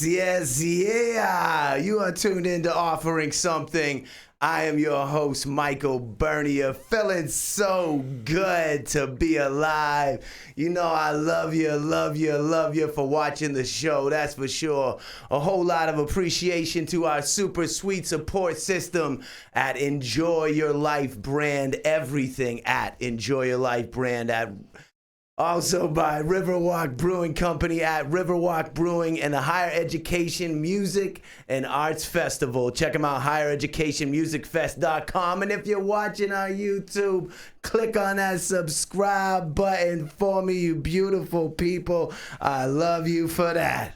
Yeah. You are tuned into Offering Something. I am your host, Michael Bernier, feeling so good to be alive. You know I love you for watching the show, that's for sure. A whole lot of appreciation to our super sweet support system at Enjoy Your Life brand, everything at Enjoy Your Life brand at also by Riverwalk Brewing Company at Riverwalk Brewing and the Higher Education Music and Arts Festival. Check them out, highereducationmusicfest.com. And if you're watching on YouTube, click on that subscribe button for me, you beautiful people. I love you for that.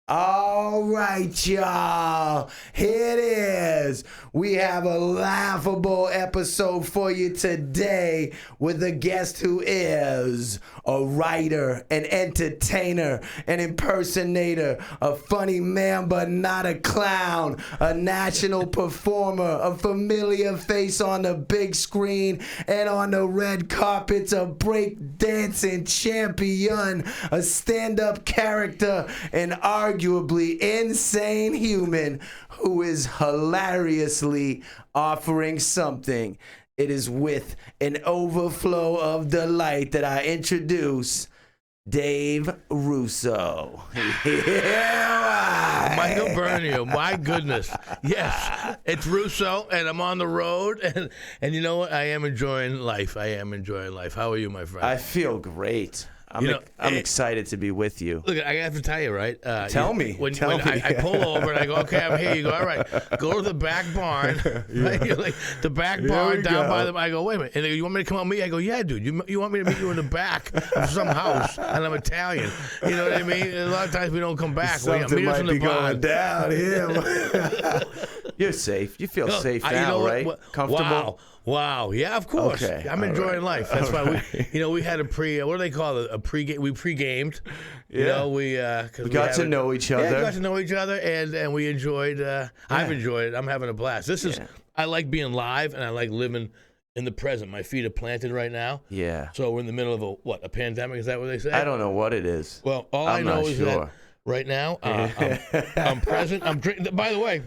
All right, y'all. Here it is. We have a laughable episode for you today with a guest who is a writer, an entertainer, an impersonator, a funny man but not a clown, a national performer, a familiar face on the big screen and on the red carpets, a break-dancing champion, a stand-up character, and arguably insane human who is hilariously offering something. It is with an overflow of delight that I introduce Dave Russo. Yeah, Michael Bernier, my goodness. Yes, it's Russo, and I'm on the road, and you know what? I am enjoying life. How are you, my friend? I feel great. I'm excited to be with you. Look, I have to tell you, right? Tell me. When I pull over and I go, okay, I'm here. You go, all right, go to the back barn. Right? You're like, the back barn down by them. I go, wait a minute. And they go, you want me to come on me? I go, yeah, dude. You want me to meet you in the back of some house, and I'm Italian. You know what I mean? A lot of times we don't come back. Something might be going down here. You're safe. You feel safe now, right? Comfortable? Wow. Yeah, of course. Okay. I'm enjoying life. That's why we had a what do they call it? A pre-game. We pre-gamed. Yeah. You know, we got to know each other. Yeah, we got to know each other, and we enjoyed. I've enjoyed it. I'm having a blast. I like being live, and I like living in the present. My feet are planted right now. Yeah. So we're in the middle of a pandemic. Is that what they say? I don't know what it is. Well, all I know is that right now I'm present. I'm drinking. By the way,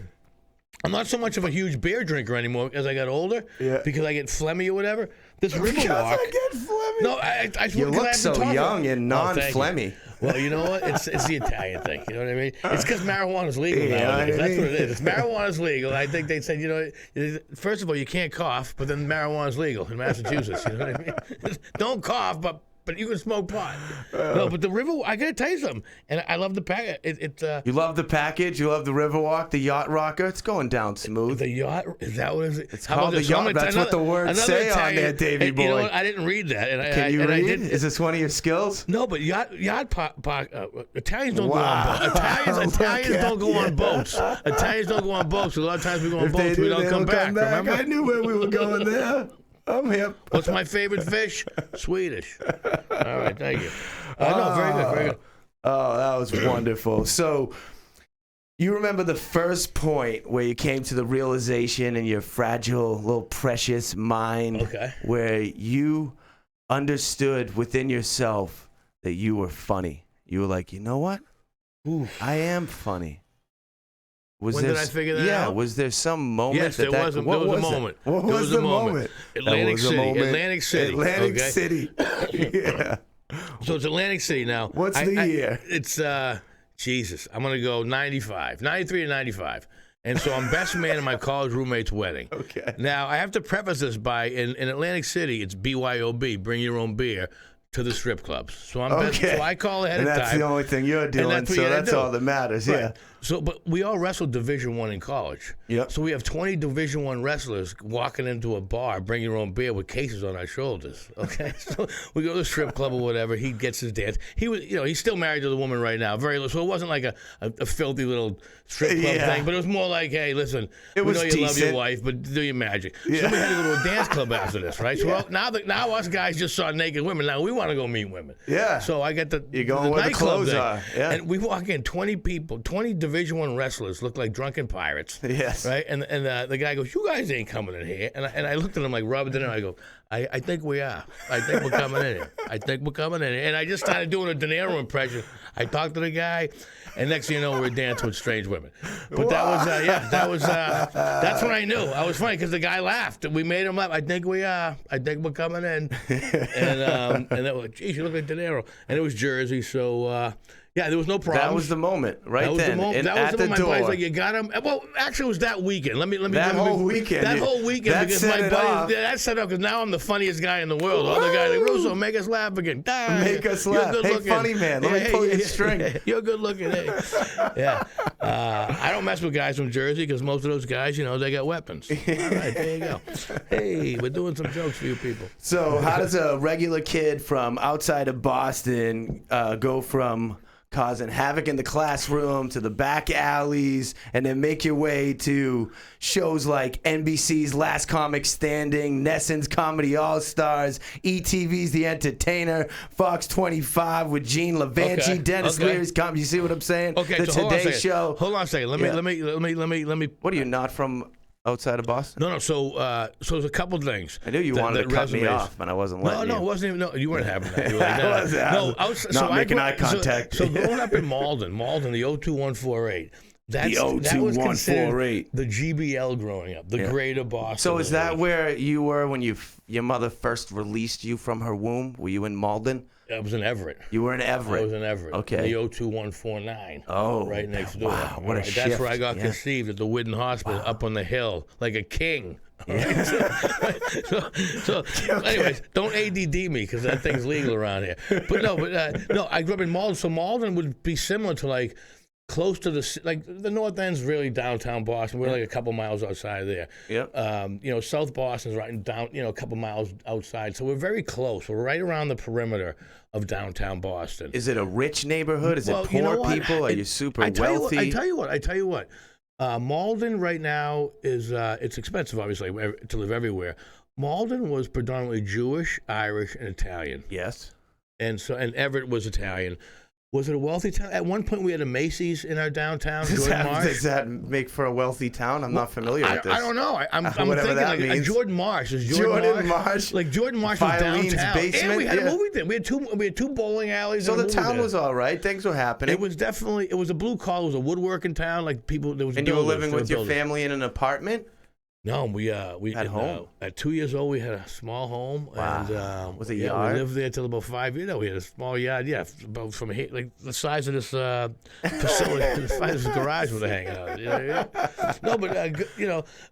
I'm not so much of a huge beer drinker anymore as I got older, because I get phlegmy or whatever. This Riverwalk. I get phlegmy? No, I you look so young and non-phlegmy. Well, you know what? It's the Italian thing. You know what I mean? It's because marijuana's legal nowadays. That's what it is. It's marijuana's legal. I think they said, you know, first of all, you can't cough, but then marijuana's legal in Massachusetts. You know what I mean? Don't cough, but you can smoke pot. No, but the Riverwalk, I got to tell you something. And I love the package. You love the package? You love the Riverwalk, the yacht rocker? It's going down smooth. The yacht? Is that what it is? It's called the yacht. That's what the words say on there, Davey boy. You know what? I didn't read that. Can you read? Is this one of your skills? No, but Italians don't go on boats. Italians don't go on boats. Italians don't go on boats. A lot of times we go on boats, we don't come back. Remember? I knew where we were going there. I'm hip. What's my favorite fish? Swedish. All right, thank you. No, very good, very good. Oh, that was wonderful. So, you remember the first point where you came to the realization in your fragile, little precious mind, where you understood within yourself that you were funny. You were like, you know what? I am funny. When did I figure that out? Yeah, was there some moment? Yes, there was a moment. What was the moment? Atlantic City. Atlantic City. Yeah. So it's Atlantic City now. What's the year? It's, Jesus, I'm going to go 93 to 95. And so I'm best man at my college roommate's wedding. Okay. Now, I have to preface this by, in Atlantic City, it's BYOB, bring your own beer, to the strip clubs. So so I call ahead of time. And that's the only thing you're doing, so that's all that matters, yeah. So, but we all wrestled Division I in college. Yep. So we have 20 Division I wrestlers walking into a bar, bring your own beer with cases on our shoulders. Okay, so we go to the strip club or whatever. He gets his dance. He was, he's still married to the woman right now. So it wasn't like a filthy little strip club thing, but it was more like, hey, listen, we know you love your wife, but do your magic. Yeah. So we had to go to a dance club after this, right? So now us guys just saw naked women. Now we want to go meet women. Yeah. So I got you're going where the clothes are. Yeah. And we walk in, 20 people, 20 Division I wrestlers look like drunken pirates. Yes. Right? And the guy goes, you guys ain't coming in here. And I looked at him like Robert De Niro. I go, I think we are. I think we're coming in here. And I just started doing a De Niro impression. I talked to the guy, and next thing you know, we're dancing with strange women. But that's when I knew. I was funny because the guy laughed. We made him laugh. I think we are. I think we're coming in. And that was, geez, you look like De Niro. And it was Jersey, so... yeah, there was no problem. That was the moment, right that was then. The moment. That was the moment. My buddy's like, you got him. Well, actually, it was that weekend. That whole weekend. That whole weekend that because set my it buddy. off. That set up because now I'm the funniest guy in the world. All the guys like Russo, make us laugh again. Make us laugh. Hey, funny man, let me pull your string. You're good looking. Hey. Yeah. I don't mess with guys from Jersey because most of those guys, they got weapons. All right, there you go. Hey, we're doing some jokes for you people. So, how does a regular kid from outside of Boston go from causing havoc in the classroom to the back alleys and then make your way to shows like NBC's Last Comic Standing, NESN's Comedy All-Stars, ETV's The Entertainer, Fox 25 with Gene Levanchi, Denis Leary's Comedy. You see what I'm saying? Okay, the so Today Show. Hold on a second. Let me. What are you, not from outside of Boston? No. So there's a couple things. I knew you wanted to cut me off, but I wasn't letting you. No, it wasn't even. No, you weren't having that. You were like, not making eye contact. So growing up in Malden, the 02148. The 02148. The GBL growing up, the Greater Boston. So is that where you were when your mother first released you from her womb? Were you in Malden? I was in Everett. You were in Everett. I was in Everett. Okay. The 02149. Oh, right next door. Wow, what a shift. That's where I got conceived at the Whidden Hospital up on the hill, like a king. Yeah. So anyways, don't ADD me because that thing's legal around here. But no, I grew up in Malden, so Malden would be similar to like close to the North End's really downtown Boston. We're like a couple miles outside of there. Yep. South Boston's right down, a couple miles outside. So we're very close. We're right around the perimeter of downtown Boston. Is it a rich neighborhood? Is it poor people? Are you super wealthy? I tell you what. Malden right now is it's expensive, obviously, to live everywhere. Malden was predominantly Jewish, Irish, and Italian. Yes. And Everett was Italian. Was it a wealthy town? At one point, we had a Macy's in our downtown. Does that make for a wealthy town? I'm not familiar with this. I don't know. I'm thinking like Jordan Marsh. Is Jordan Marsh? Like Jordan Marsh was downtown. Basement? And we had a movie there. We had two bowling alleys. So the town was all right. Things were happening. It was a blue collar. It was a woodworking town. Like people, there was. And you were living with your family in an apartment? No, we at home. At 2 years old, we had a small home. Wow. And, was it yard? We lived there till about 5 years. We had a small yard. Yeah, about from here, like the size of this facility, the size of this garage was hanging out. No, but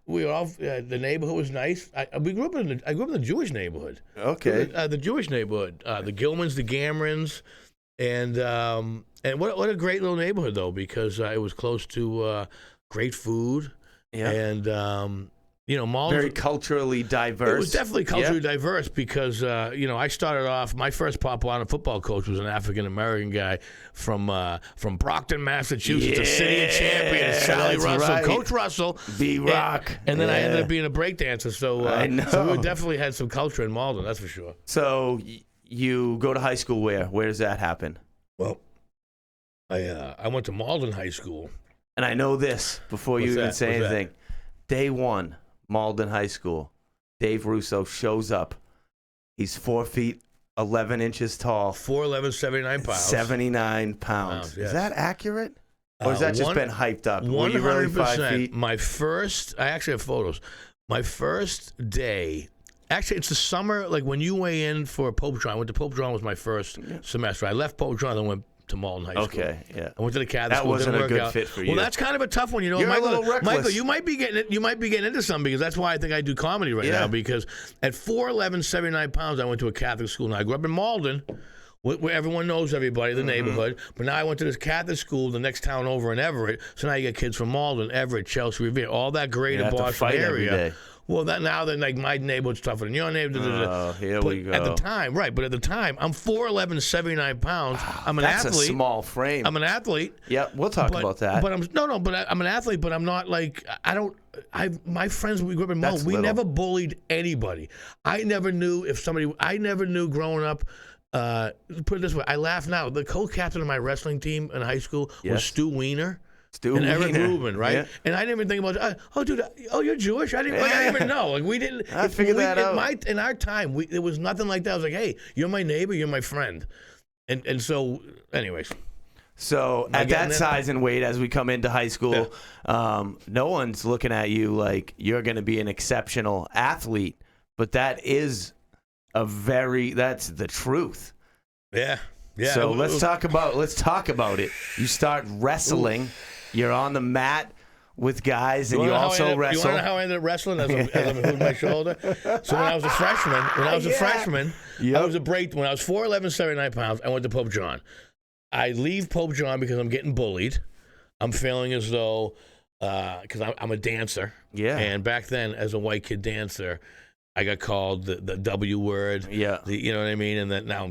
we were all. The neighborhood was nice. I grew up in the Jewish neighborhood. Okay. The Jewish neighborhood. The Gilmans, the Gamrins, and what a great little neighborhood though, because it was close to great food. Yeah. And Malden, very culturally diverse. It was definitely culturally diverse because I started off. My first Pop Warner football coach was an African American guy from Brockton, Massachusetts, the city of champions, Sally Russell, right. Coach Russell, B-Rock, and then I ended up being a breakdancer. So we definitely had some culture in Malden, that's for sure. So you go to high school where? Where does that happen? Well, I went to Malden High School. And I know this before you even say anything. Day one, Malden High School. Dave Russo shows up. He's 4 feet 11 inches tall. 4'11", 79 pounds. 79 pounds. Yes. Is that accurate? Or has that just been hyped up? 100%. Were you really 5 feet? I actually have photos. My first day, actually it's the summer, like when you weigh in for Pope John. I went to Pope John was my first semester. I left Pope John and went to Malden High School. Okay, yeah. I went to the Catholic school. That wasn't a good fit for you. Well, that's kind of a tough one, You're Michael, a little reckless. Michael, you might be getting into something because that's why I think I do comedy right now. Because at 4'11", 79 pounds, I went to a Catholic school. Now I grew up in Malden, where everyone knows everybody, the neighborhood. But now I went to this Catholic school, the next town over in Everett. So now you get kids from Malden, Everett, Chelsea, Revere, all that greater Boston area. Well, now that like my neighborhood's tougher than your neighborhood. Oh, here we go. At the time, I'm 4'11", 79 pounds. I'm an athlete. That's a small frame. I'm an athlete. Yeah, we'll talk about that. But I'm an athlete. But I'm not like my friends. We grew up in Malden. We never bullied anybody. I never knew growing up. Put it this way, I laugh now. The co-captain of my wrestling team in high school was Stu Weiner. and Eric Rubin, right? Yeah. And I didn't even think about, oh, dude, you're Jewish? I didn't even know. Like, we didn't. I figured that out. In our time, there was nothing like that. I was like, hey, you're my neighbor, you're my friend. And so, anyways. So at that size and weight, as we come into high school, no one's looking at you like you're going to be an exceptional athlete, but that is that's the truth. Yeah. Yeah. So let's talk about it. You start wrestling. Ooh. You're on the mat with guys, and you also wrestle. You want to know how I ended up wrestling as I'm holding my shoulder? So when I was a freshman, I was a break. When I was 4'11", 79 pounds, I went to Pope John. I leave Pope John because I'm getting bullied. I'm feeling as though, because I'm a dancer. Yeah. And back then, as a white kid dancer, I got called the W word. Yeah. You know what I mean? And then now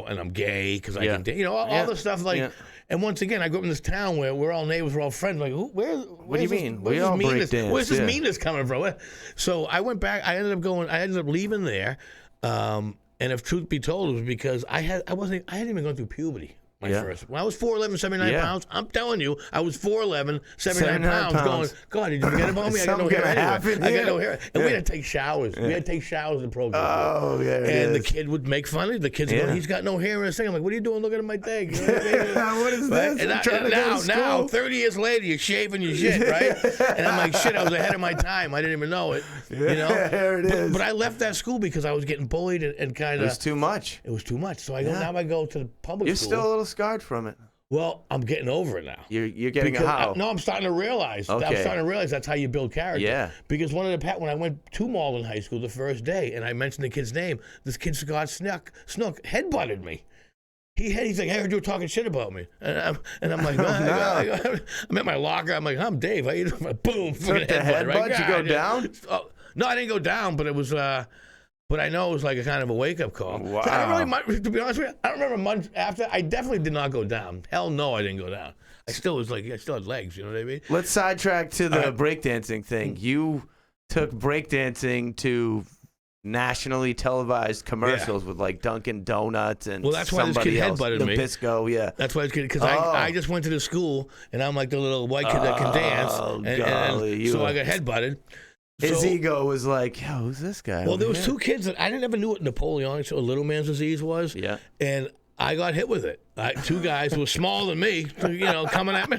I'm gay because I can dance. All the stuff like. Yeah. And once again, I grew up in this town where we're all neighbors, we're all friends. Like, what do you mean? We all break dance. Where's this meanness coming from? So I went back. I ended up leaving there. And if truth be told, it was because I hadn't even gone through puberty. First. When I was 4'11", 79 pounds, I'm telling you, I was 4'11", 79 pounds going, God, did you forget about me? I got no hair anyway. I got no hair. And we had to take showers. We had to take showers in program. Oh, yeah. And the kid would make fun of it. The kid's going, he's got no hair in his thing. I'm like, what are you doing looking at my thing? You know what I mean? What is this? And now, 30 years later, you're shaving your shit, right? And I'm like, shit, I was ahead of my time. I didn't even know it. There it is. But I left that school because I was getting bullied and kind of. It was too much. It was too much. So now I go to the public school. You're still a little scarred from it. Well, I'm getting over it now. You're getting how? I'm starting to realize. Okay. I'm starting to realize that's how you build character. Yeah. Because when I went to Malden High School the first day, and I mentioned the kid's name, this kid Scott Snook headbutted me. He's like, I heard you were talking shit about me, and I'm like, I'm at my locker. I'm like, I'm Dave. How you doing? Boom. Took the headbutt. Right? You go down? No, I didn't go down, but it was. But I know it was like a kind of a wake-up call. Wow. So I don't really, to be honest with you, I don't remember months after. I definitely did not go down. Hell no, I didn't go down. I still had legs, you know what I mean? Let's sidetrack to the breakdancing thing. You took breakdancing to nationally televised commercials with like Dunkin' Donuts and that's why this kid headbutted me. Nabisco, yeah. That's why this kid, because I just went to the school and I'm like the little white kid that can dance. And so I got headbutted. His ego was like, yo, who's this guy? Well, there was two kids that I never knew what Napoleonic or little man's disease was. Yeah. And I got hit with it. Two guys who were smaller than me, coming at me.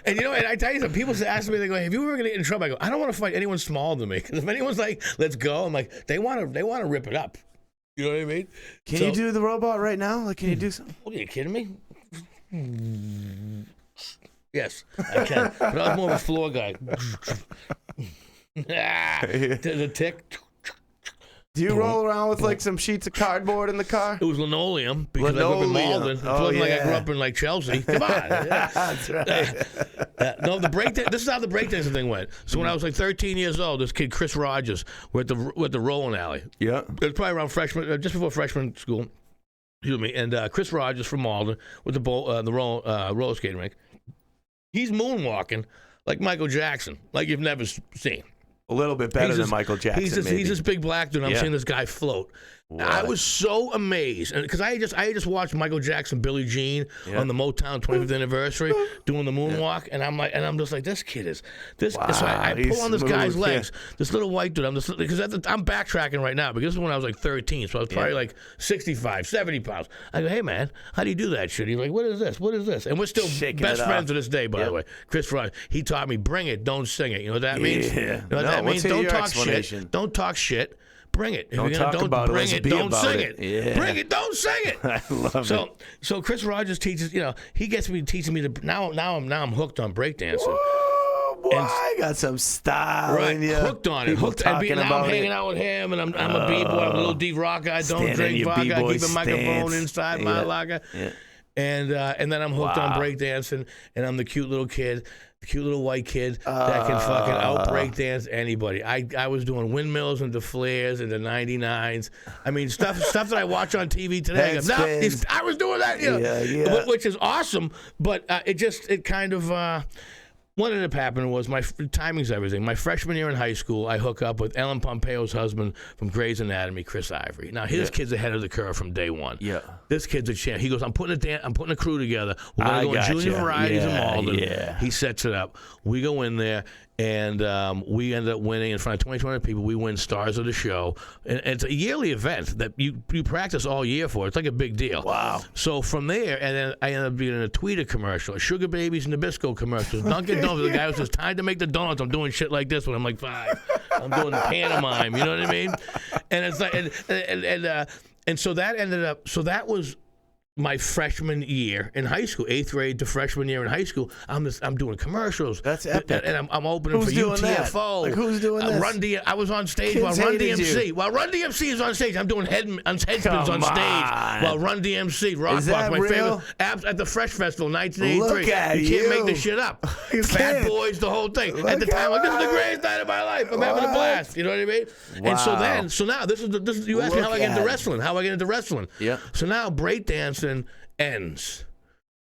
And and I tell you something, people ask me, they go, have you ever going to get in trouble? I go, I don't want to fight anyone smaller than me. Because if anyone's like, let's go, I'm like, they want to rip it up. You know what I mean? Can you do the robot right now? Like, can you do something? What, are you kidding me? Yes, I can. But I was more of a floor guy. The tick. Do you roll around with like some sheets of cardboard in the car? It was linoleum because I grew up in Malden. It wasn't like I grew up in like Chelsea. Come on. That's right. No, this is how the breakdancing thing went. So when I was like 13 years old, this kid Chris Rogers were at the rolling alley. Yeah. It was probably around freshman, just before freshman school. Excuse me. And Chris Rogers from Malden with the roller skating rink. He's moonwalking like Michael Jackson, like you've never seen. A little bit better than Michael Jackson. He's this big black dude. I'm seeing this guy float. What? I was so amazed, and because I just watched Michael Jackson, Billie Jean on the Motown 25th anniversary doing the moonwalk, and I'm just like, this kid is this. Wow, so I pull on this guy's legs, this little white dude. I'm backtracking right now because this is when I was like 13, so I was probably like 65, 70 pounds. I go, hey man, how do you do that shit? He's like, what is this? What is this? And we're still best friends to this day, by the way. Chris Ryan, he taught me, bring it, don't sing it. You know what that means? Yeah. You know what that means? Don't talk shit. Don't talk shit. Bring it. Don't talk about bring it. Don't sing it. Yeah. Bring it. Don't sing it. I love it. So Chris Rogers teaches. He gets me teaching me now I'm hooked on breakdancing. Whoa, boy, I got some style. Right, in you. hooked on it. Hooked. I'm hanging out with him, and I'm a b-boy. I'm a little D-rocker. I don't drink vodka. I keep a microphone inside my locker. Yeah. And then I'm hooked on breakdancing, and I'm the cute little kid. Cute little white kid that can fucking out break dance anybody. I was doing windmills and the flares and the 99s. I mean stuff that I watch on TV today. I was doing that, which is awesome. But it kind of what ended up happening was timing's everything. My freshman year in high school, I hook up with Ellen Pompeo's husband from Grey's Anatomy, Chris Ivory. Now, his kid's ahead of the curve from day one. Yeah. This kid's a champ. He goes, I'm putting a crew together. We're going to go in junior varieties in Malden. Yeah. He sets it up. We go in there, and we end up winning in front of 2,200 people. We win Stars of the Show. And it's a yearly event that you practice all year for. It's like a big deal. Wow. So from there, and then I ended up being in a Tweeter commercial, a Sugar Babies and Nabisco commercial, Dunkin' Donuts. The guy was just time to make the donuts. I'm doing shit like this when I'm like 5. I'm doing pantomime. You know what I mean? And it's like, and so that ended up. So that was my freshman year in high school, 8th grade to freshman year in high school. I'm doing commercials. That's epic. And I'm opening for UTFO. Like, who's doing this? I was on stage while Run DMC. While Run DMC is on stage, I'm doing headspins on stage while Run DMC, Rock Box, my favorite, at the Fresh Festival, 1983. Look at you can't make this shit up. Fat Boys, the whole thing. At the time, like, this is the greatest night of my life. I'm having a blast. You know what I mean? Wow. And so now this is you asked me how I get into wrestling. How I get into wrestling. Yeah. So now breakdancing ends,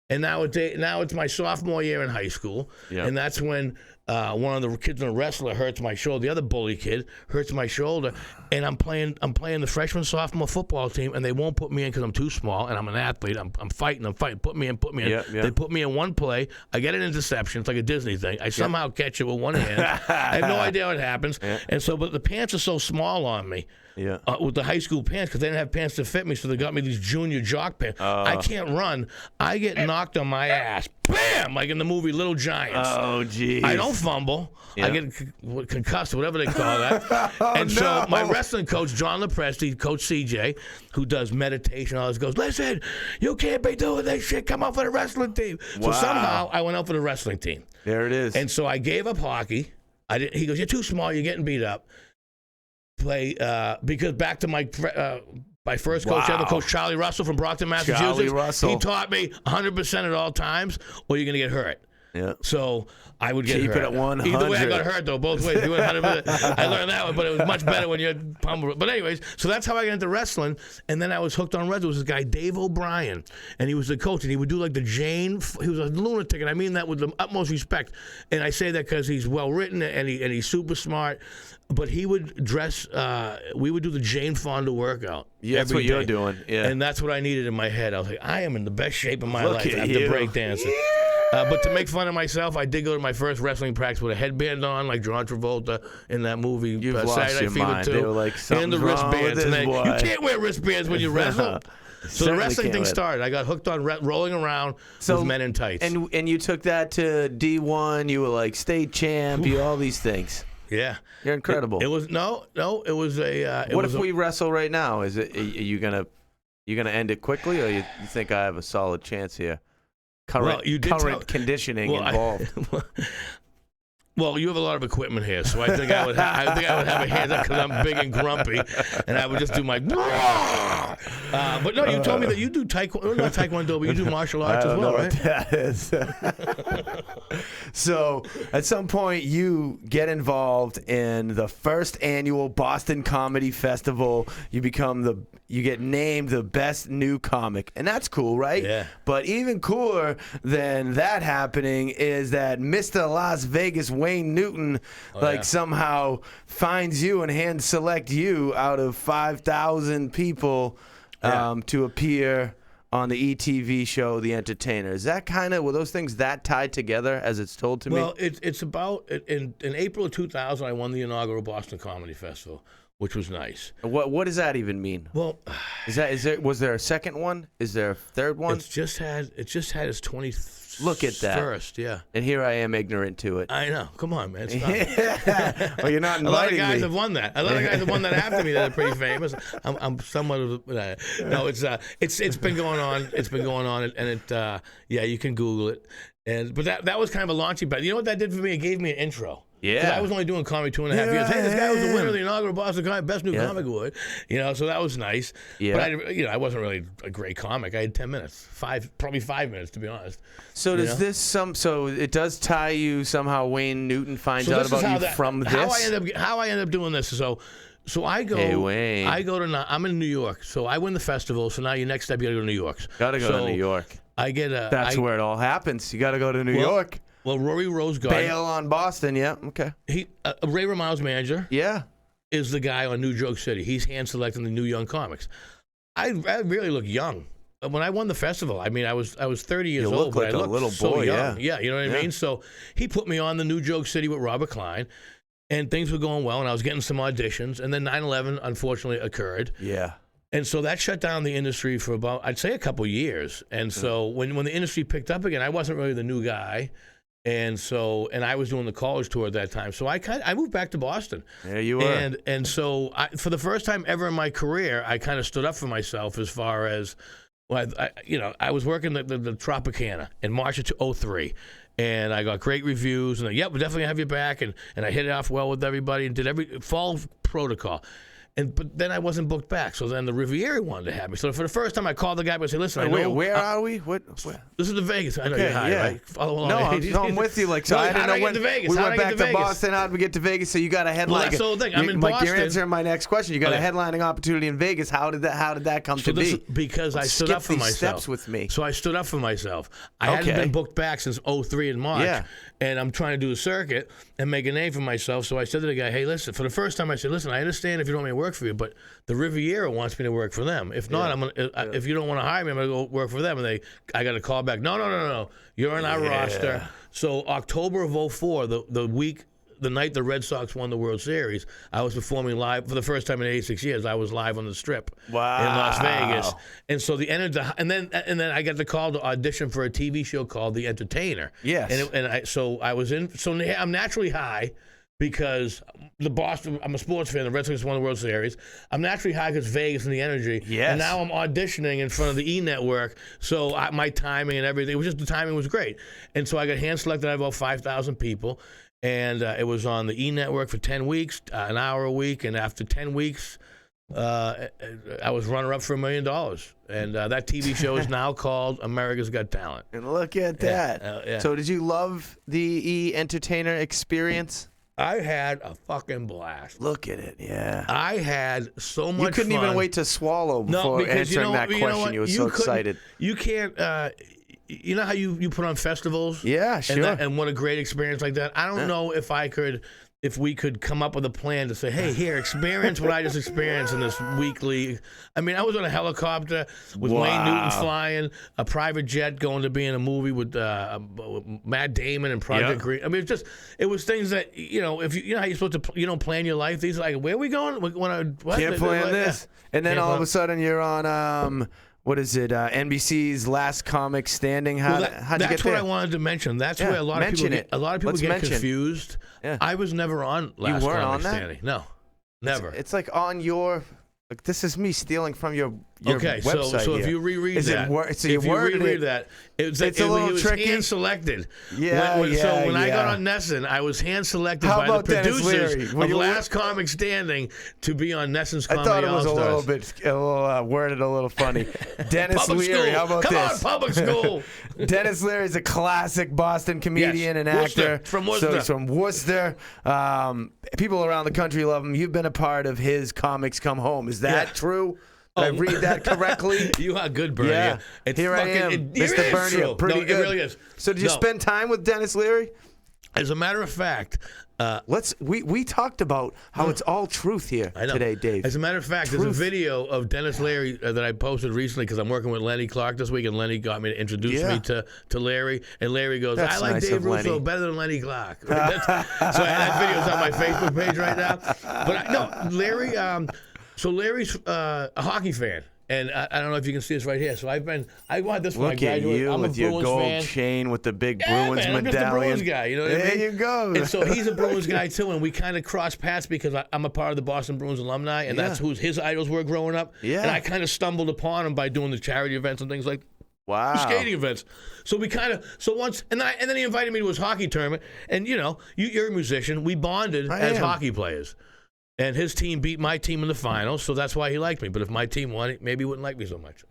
and now it's my sophomore year in high school, and that's when one of the kids in the wrestler hurts my shoulder. The other bully kid hurts my shoulder, and I'm playing the freshman sophomore football team, and they won't put me in because I'm too small, and I'm an athlete. I'm fighting. Put me in. Yeah. They put me in one play. I get an interception. It's like a Disney thing. I somehow catch it with one hand. I have no idea what happens, and so but the pants are so small on me. Yeah. With the high school pants, because they didn't have pants to fit me, so they got me these junior jock pants. I can't run. I get knocked on my ass. Bam! Like in the movie Little Giants. Oh, geez. I don't fumble. I get concussed, whatever they call that. So my wrestling coach, John Lepresti, Coach CJ, who does meditation, all this, goes, listen, you can't be doing that shit. Come out for the wrestling team. Wow. So somehow I went out for the wrestling team. There it is. And so I gave up hockey. He goes, you're too small. You're getting beat up. Play because back to my first coach ever, Coach Charlie Russell from Brockton, Massachusetts. Charlie Russell. He taught me 100% at all times, or you're gonna get hurt. Yeah. So I would get Keep hurt. It at 100. Either way, I got hurt though. Both ways. Doing 100%. I learned that one, but it was much better when you're pumped. But anyways, so that's how I got into wrestling, and then I was hooked on wrestling. There was this guy Dave O'Brien, and he was the coach, and he would do like the Jane. He was a lunatic, and I mean that with the utmost respect. And I say that because he's well written and he's super smart. But he would dress. We would do the Jane Fonda workout. Yeah, that's what you're doing. Yeah, and that's what I needed in my head. I was like, I am in the best shape of my life after you. breakdancing. But to make fun of myself, I did go to my first wrestling practice with a headband on, like John Travolta in that movie. You've lost Saturday your Fever mind. 2. They were like, and the wristbands. And you can't wear wristbands when you wrestle. So the wrestling thing win. started. I got hooked on rolling around with men in tights. And you took that to D1. You were like state champ. You all these things. Yeah, you're incredible. It was no. It was a. What if we wrestle right now? Are you gonna end it quickly, or you think I have a solid chance here? Current conditioning involved. Well, you have a lot of equipment here, so I think I would have a hand up because I'm big and grumpy, and I would just do my. But no, you told me that you do not taekwondo, but you do martial arts as well, right? That is. So, at some point, you get involved in the first annual Boston Comedy Festival. You get named the best new comic, and that's cool, right? Yeah. But even cooler than that happening is that Mr. Las Vegas Wayne Newton somehow finds you and hand select you out of 5,000 people to appear on the ETV show The Entertainer. Is that were those things that tied together as it's told to me? Well, it's about in April of 2000 I won the inaugural Boston Comedy Festival, which was nice. What does that even mean? Well, was there a second one? Is there a third one? It just had its 20th. Look at that. First, yeah. And here I am ignorant to it. I know. Come on, man. Stop. Well, you're not inviting me. A lot of guys have won that. A lot of guys have won that after me that are pretty famous. I'm somewhat of no. It's been going on. It's been going on, and you can Google it. But that was kind of a launching pad. You know what that did for me? It gave me an intro. Yeah. I was only doing comedy 2.5 years. Hey, this guy was the winner of the inaugural Boston Comedy Best New Comic Award. So that was nice. Yeah. But I wasn't really a great comic. I had 10 minutes, probably 5 minutes to be honest. So does this so it does tie you somehow? Wayne Newton finds out about you from this. How I end up doing this. So I go. Hey, Wayne. I'm in New York. So I win the festival. So now your next step, you got to go to New York. Got to go to New York. I get That's where it all happens. You got to go to New York. Well, Rory Rose Garden. Bail on Boston, yeah, okay. Ray Romero's manager. Yeah. Is the guy on New Joke City. He's hand selecting the new young comics. I really look young. When I won the festival, I mean, I was 30 years old. You look like but I a looked little so boy, young. yeah. You know what I mean? So he put me on the New Joke City with Robert Klein, and things were going well, and I was getting some auditions, and then 9/11 unfortunately occurred. Yeah. And so that shut down the industry for about, I'd say, a couple years. And so when the industry picked up again, I wasn't really the new guy. And I was doing the college tour at that time. So I moved back to Boston. There you were. And so for the first time ever in my career, I kind of stood up for myself as far as, well, I was working the Tropicana in March of 2003. And I got great reviews. And we're definitely going to have you back. And I hit it off well with everybody and did every fall protocol. But then I wasn't booked back, so then the Riviera wanted to have me. So for the first time, I called the guy and said, "Listen, where are we? Where? This is the Vegas. I know you're high, right? Follow along. No, I'm with you. Like, so I didn't know when we went back to Boston. How did we get to Vegas? So you got a headline. Well, that's the whole thing. I'm in Boston. You're answering my next question. You got a headlining opportunity in Vegas. How did that come to be? Because I stood up for myself. Steps with me. So I stood up for myself. I hadn't been booked back since 2003 in March, and I'm trying to do the circuit and make a name for myself. So I said to the guy, "Hey, listen." For the first time, I said, "Listen, I understand if you don't want me to work for you, but the Riviera wants me to work for them. If not, if you don't want to hire me, I'm gonna go work for them." And I got a call back. No. You're on our roster. So October of 2004, the night the Red Sox won the World Series, I was performing live for the first time in 86 years. I was live on the Strip in Las Vegas, and so and then I got the call to audition for a TV show called The Entertainer. Yes, I was in. So I'm naturally high. Because I'm a sports fan. The Red Sox won the World Series. I'm naturally high because Vegas and the energy. Yes. And now I'm auditioning in front of the E! Network. So my timing and everything, the timing was great. And so I got hand selected out of about 5,000 people. And it was on the E! Network for 10 weeks, an hour a week. And after 10 weeks, I was runner-up for $1 million. And that TV show is now called America's Got Talent. And look at that. So did you love the E! Entertainer experience? I had a fucking blast. Look at it, yeah. I had so much fun. You couldn't even wait to swallow before answering that question. You were so excited. You can't, you know how you put on festivals? Yeah, sure. And what a great experience like that. I don't know if we could come up with a plan to say, hey, here, experience what I just experienced in this weekly. I mean, I was on a helicopter with Wayne Newton flying, a private jet going to be in a movie with Matt Damon and Project Green. I mean, it was things that, if you know how you're supposed to, plan your life. These are like, where are we going? Can't plan this. And then all of a sudden you're on, what is it? NBC's Last Comic Standing. How'd you get there? That's what I wanted to mention. That's where a lot of people get confused. Yeah. I was never on Last Comic Standing. No, never. It's like on your. Like, this is me stealing from your website. So if you reread that, it's a little tricky. Hand selected. So when I got on NESN, I was hand selected by the producers of Last Comic Standing to be on NESN's Comedy All-Stars. I thought it was a little worded a little funny. Denis Leary, how about this? Come on, public school. Denis Leary is a classic Boston comedian and actor. From Worcester. So he's from Worcester. People around the country love him. You've been a part of his Comics Come Home. Is that true? Did I read that correctly? You are good, Bernie. Yeah. Here I am, Mr. Bernie. Pretty good. It really is. So did you spend time with Denis Leary? As a matter of fact, we talked about how it's all truth here today, Dave. As a matter of fact, there's a video of Denis Leary that I posted recently because I'm working with Lenny Clark this week, and Lenny got me to introduce me to Larry, and Larry goes, That's I like nice Dave Russo better than Lenny Clark. So that video's on my Facebook page right now. But Larry, so Larry's a hockey fan. And I don't know if you can see this right here. So I want this when I graduated. Look at you I'm with a your Bruins gold fan. chain with the big Bruins medallion. I'm just a Bruins guy. You know what I mean? There you go. And so he's a Bruins guy too, and we kind of crossed paths because I'm a part of the Boston Bruins alumni, and that's who his idols were growing up. Yeah. And I kind of stumbled upon him by doing the charity events and things like the skating events. So we once and then he invited me to his hockey tournament, and you're a musician. We bonded as hockey players. And his team beat my team in the finals, so that's why he liked me. But if my team won, maybe he wouldn't like me so much.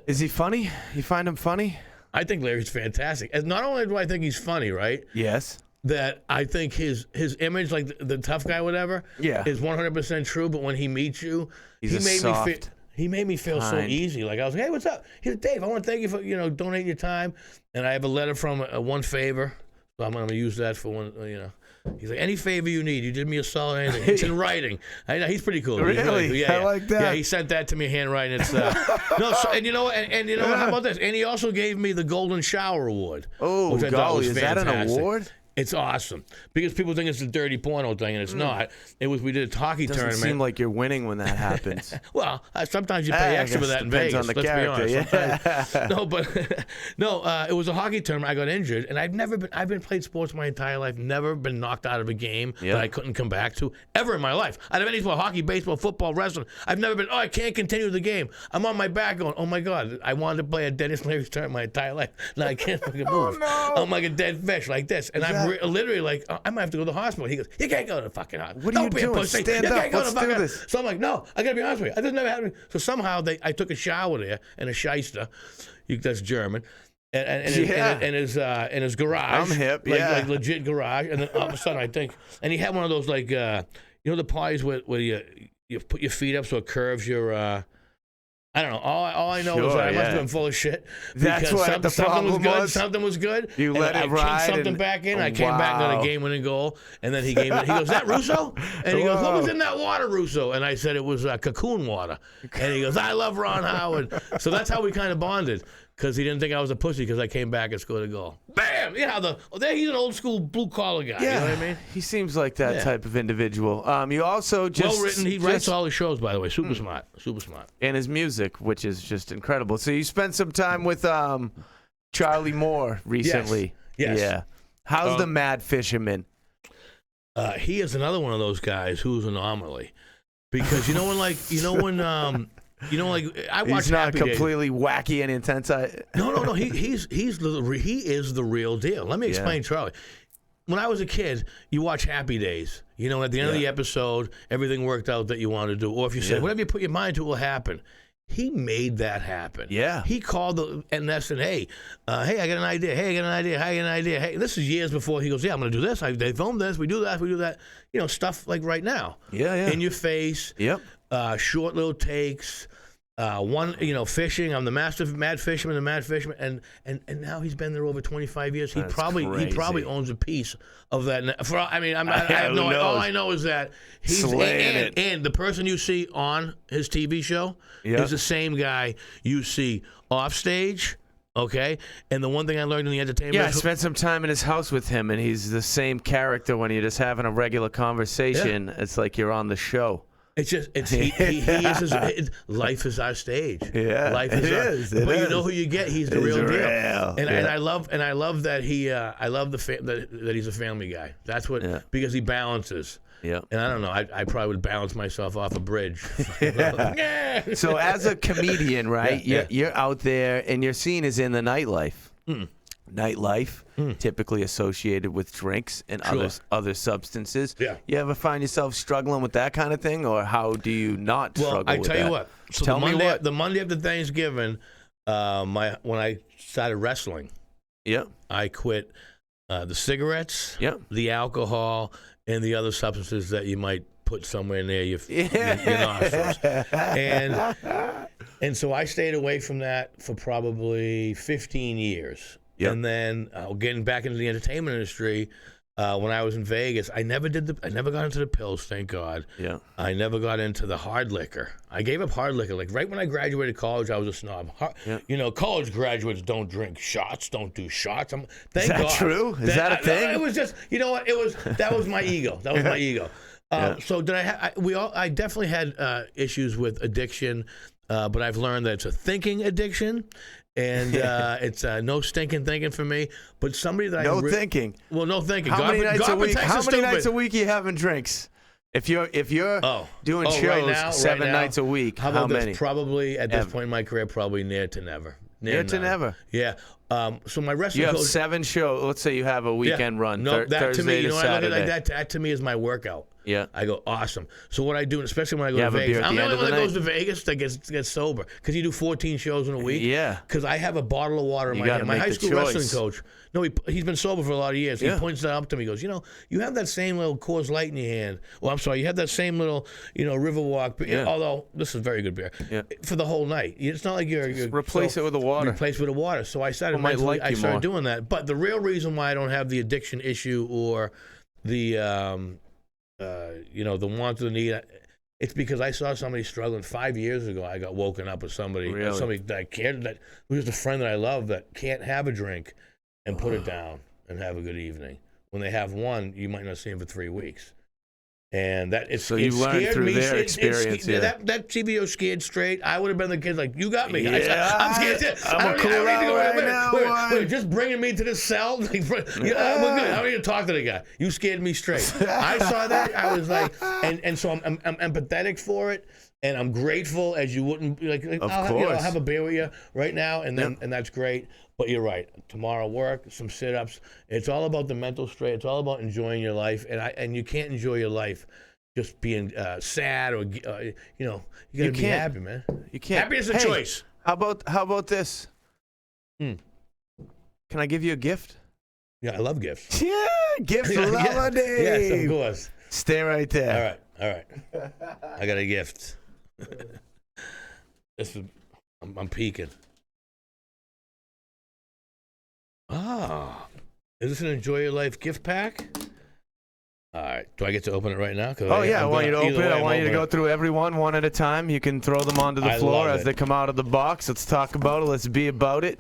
Is he funny? You find him funny? I think Larry's fantastic. And not only do I think he's funny, right? Yes. That I think his image, like the tough guy, whatever, is 100% true. But when he meets you, he made me feel so easy. Like I was like, hey, what's up? He's like, Dave, I want to thank you for donating your time. And I have a letter from one favor So I'm gonna use that for one. He's like, any favor you need, you did me a solid. Anything. It's in writing. I know he's pretty cool. Really? Yeah, I like that. Yeah, he sent that to me handwriting. It's no, and you know what? And you know what? How about this? And he also gave me the Golden Shower Award. Oh, golly, is that an award? It's awesome because people think it's a dirty porno thing, and it's not. It was we did a hockey tournament. Doesn't seem like you're winning when that happens. Well, sometimes you pay extra for that in Vegas. On the let's character, be honest. Yeah. No, but it was a hockey tournament. I got injured, and I've been played sports my entire life. Never been knocked out of a game that I couldn't come back to ever in my life. Out of any sport, hockey, baseball, football, wrestling, I've never been. Oh, I can't continue the game. I'm on my back going. Oh my God, I wanted to play a Denis Leary's tournament my entire life. Now I can't fucking move. No. I'm like a dead fish, like this, and I'm literally like. I might have to go to the hospital. He goes, you can't go to the fucking hospital. What are you doing? Stand up. Let's do this. So I'm like, no, I got to be honest with you. This never happened to me. So somehow I took a shower there in a shyster. That's German. And in his garage. I'm hip, like legit garage. And then all of a sudden, I think, and he had one of those like, the parties where you put your feet up so it curves your. I don't know. All I know is that I must have been full of shit. That's what the problem was. Something was good. You let it ride. I kicked something back in. I came back and got a game-winning goal. And then he gave it. He goes, "Is that Russo?" And he goes, "What was in that water, Russo?" And I said, "It was cocoon water." And he goes, "I love Ron Howard." So that's how we kind of bonded. Because he didn't think I was a pussy because I came back and scored a goal. Bam! You know he's an old school blue collar guy. Yeah, you know what I mean? He seems like that type of individual. You also just well written. He writes all his shows, by the way. Super smart. And his music, which is just incredible. So you spent some time with Charlie Moore recently. Yes. Yeah. How's the Mad Fisherman? He is another one of those guys who's an anomaly. Because I watch He's not Happy completely Days. wacky and intense. No. He is the real deal. Let me explain, Charlie. When I was a kid, you watch Happy Days. At the end of the episode, everything worked out that you wanted to do. Or if you said, whatever you put your mind to will happen. He made that happen. Yeah. He called the NESN, hey, I got an idea. Hey, I got an idea. Hey, this is years before he goes, yeah, I'm going to do this. They filmed this. We do that. Stuff like right now. Yeah. In your face. Yep. Short little takes. Fishing. I'm the mad fisherman, and now he's been there over 25 years. He probably owns a piece of that. All I know is that he's and the person you see on his TV show is the same guy you see off stage. Okay, and the one thing I learned in the entertainment. Yeah, I spent some time in his house with him, and he's the same character when you're just having a regular conversation. Yeah. It's like you're on the show. He is life is our stage. Yeah, life is. But you know who you get. He's the real deal. And I love that that he's a family guy. That's what because he balances. Yeah. And I don't know. I probably would balance myself off a bridge. So as a comedian, right? You're out there, and your scene is in the nightlife. Nightlife, typically associated with drinks and other substances. Yeah. You ever find yourself struggling with that kind of thing, or how do you not struggle with that? Well, I tell you what. So the Monday after Thanksgiving, when I started wrestling, I quit the cigarettes, the alcohol, and the other substances that you might put somewhere near your nostrils. And so I stayed away from that for probably 15 years. Yep. And then getting back into the entertainment industry, when I was in Vegas, I never got into the pills, thank God. Yeah. I never got into the hard liquor. I gave up hard liquor. Like right when I graduated college, I was a snob. College graduates don't drink shots, don't do shots. Thank God. Is that true? Is that a thing? It was just, that was my ego. That was my ego. So I definitely had issues with addiction, but I've learned that it's a thinking addiction. And it's no stinking thinking for me. But somebody that thinking. Well, no thinking. How many nights a week are you having drinks? If you're doing shows right 7 nights a week, how many? This? Probably at this point in my career, probably near to never. Near to never. Yeah. So my wrestling. You have 7 shows. Let's say you have a weekend run. No, that Thursday to me, to Saturday. that to me is my workout. Yeah. I go, awesome. So what I do, especially when I go You to have a Vegas, beer at I'm the the end only of one the that goes to Vegas that gets sober because you do 14 shows in a week. Yeah. Because I have a bottle of water in You my gotta hand. My make high the school choice. wrestling coach, no, he's been sober for a lot of years. Yeah. He points that out to me. He goes, you have that same little Coors Light in your hand. Well, I'm sorry, you have that same little, Riverwalk. Yeah. Although this is very good beer for the whole night. It's not like you're replace it with the water. Replace with the water. So I started People might like you started more. doing that. But the real reason why I don't have the addiction issue or the the want or the need, it's because I saw somebody struggling 5 years ago. I got woken up with somebody that I cared, that was just a friend that I love, that can't have a drink and put it down and have a good evening. When they have one, you might not see them for 3 weeks. And that So you learned through their experience. That CBO scared straight. I would have been the kid like, you got me. Yeah, I'm scared. I'm a cool out right now. Wait, just bringing me to the cell. We're good. I don't need to talk to the guy. You scared me straight. I saw that. I was like, and so I'm empathetic for it. And I'm grateful, as you wouldn't like. I'll have a beer with you right now, and then and that's great. But you're right. Tomorrow, work, some sit-ups. It's all about the mental straight. It's all about enjoying your life, and you can't enjoy your life just being sad or you gotta be happy, man. You can't. Happiness is a choice. How about this? Can I give you a gift? Yeah, I love gifts. Yeah, gift lover Dave. Yes, of course. Stay right there. All right. I got a gift. I'm peeking. Is this an Enjoy Your Life gift pack? All right. Do I get to open it right now? Oh, yeah. I want you to open it. I want you to go through everyone one at a time. You can throw them onto the floor as they come out of the box. Let's talk about it. Let's be about it.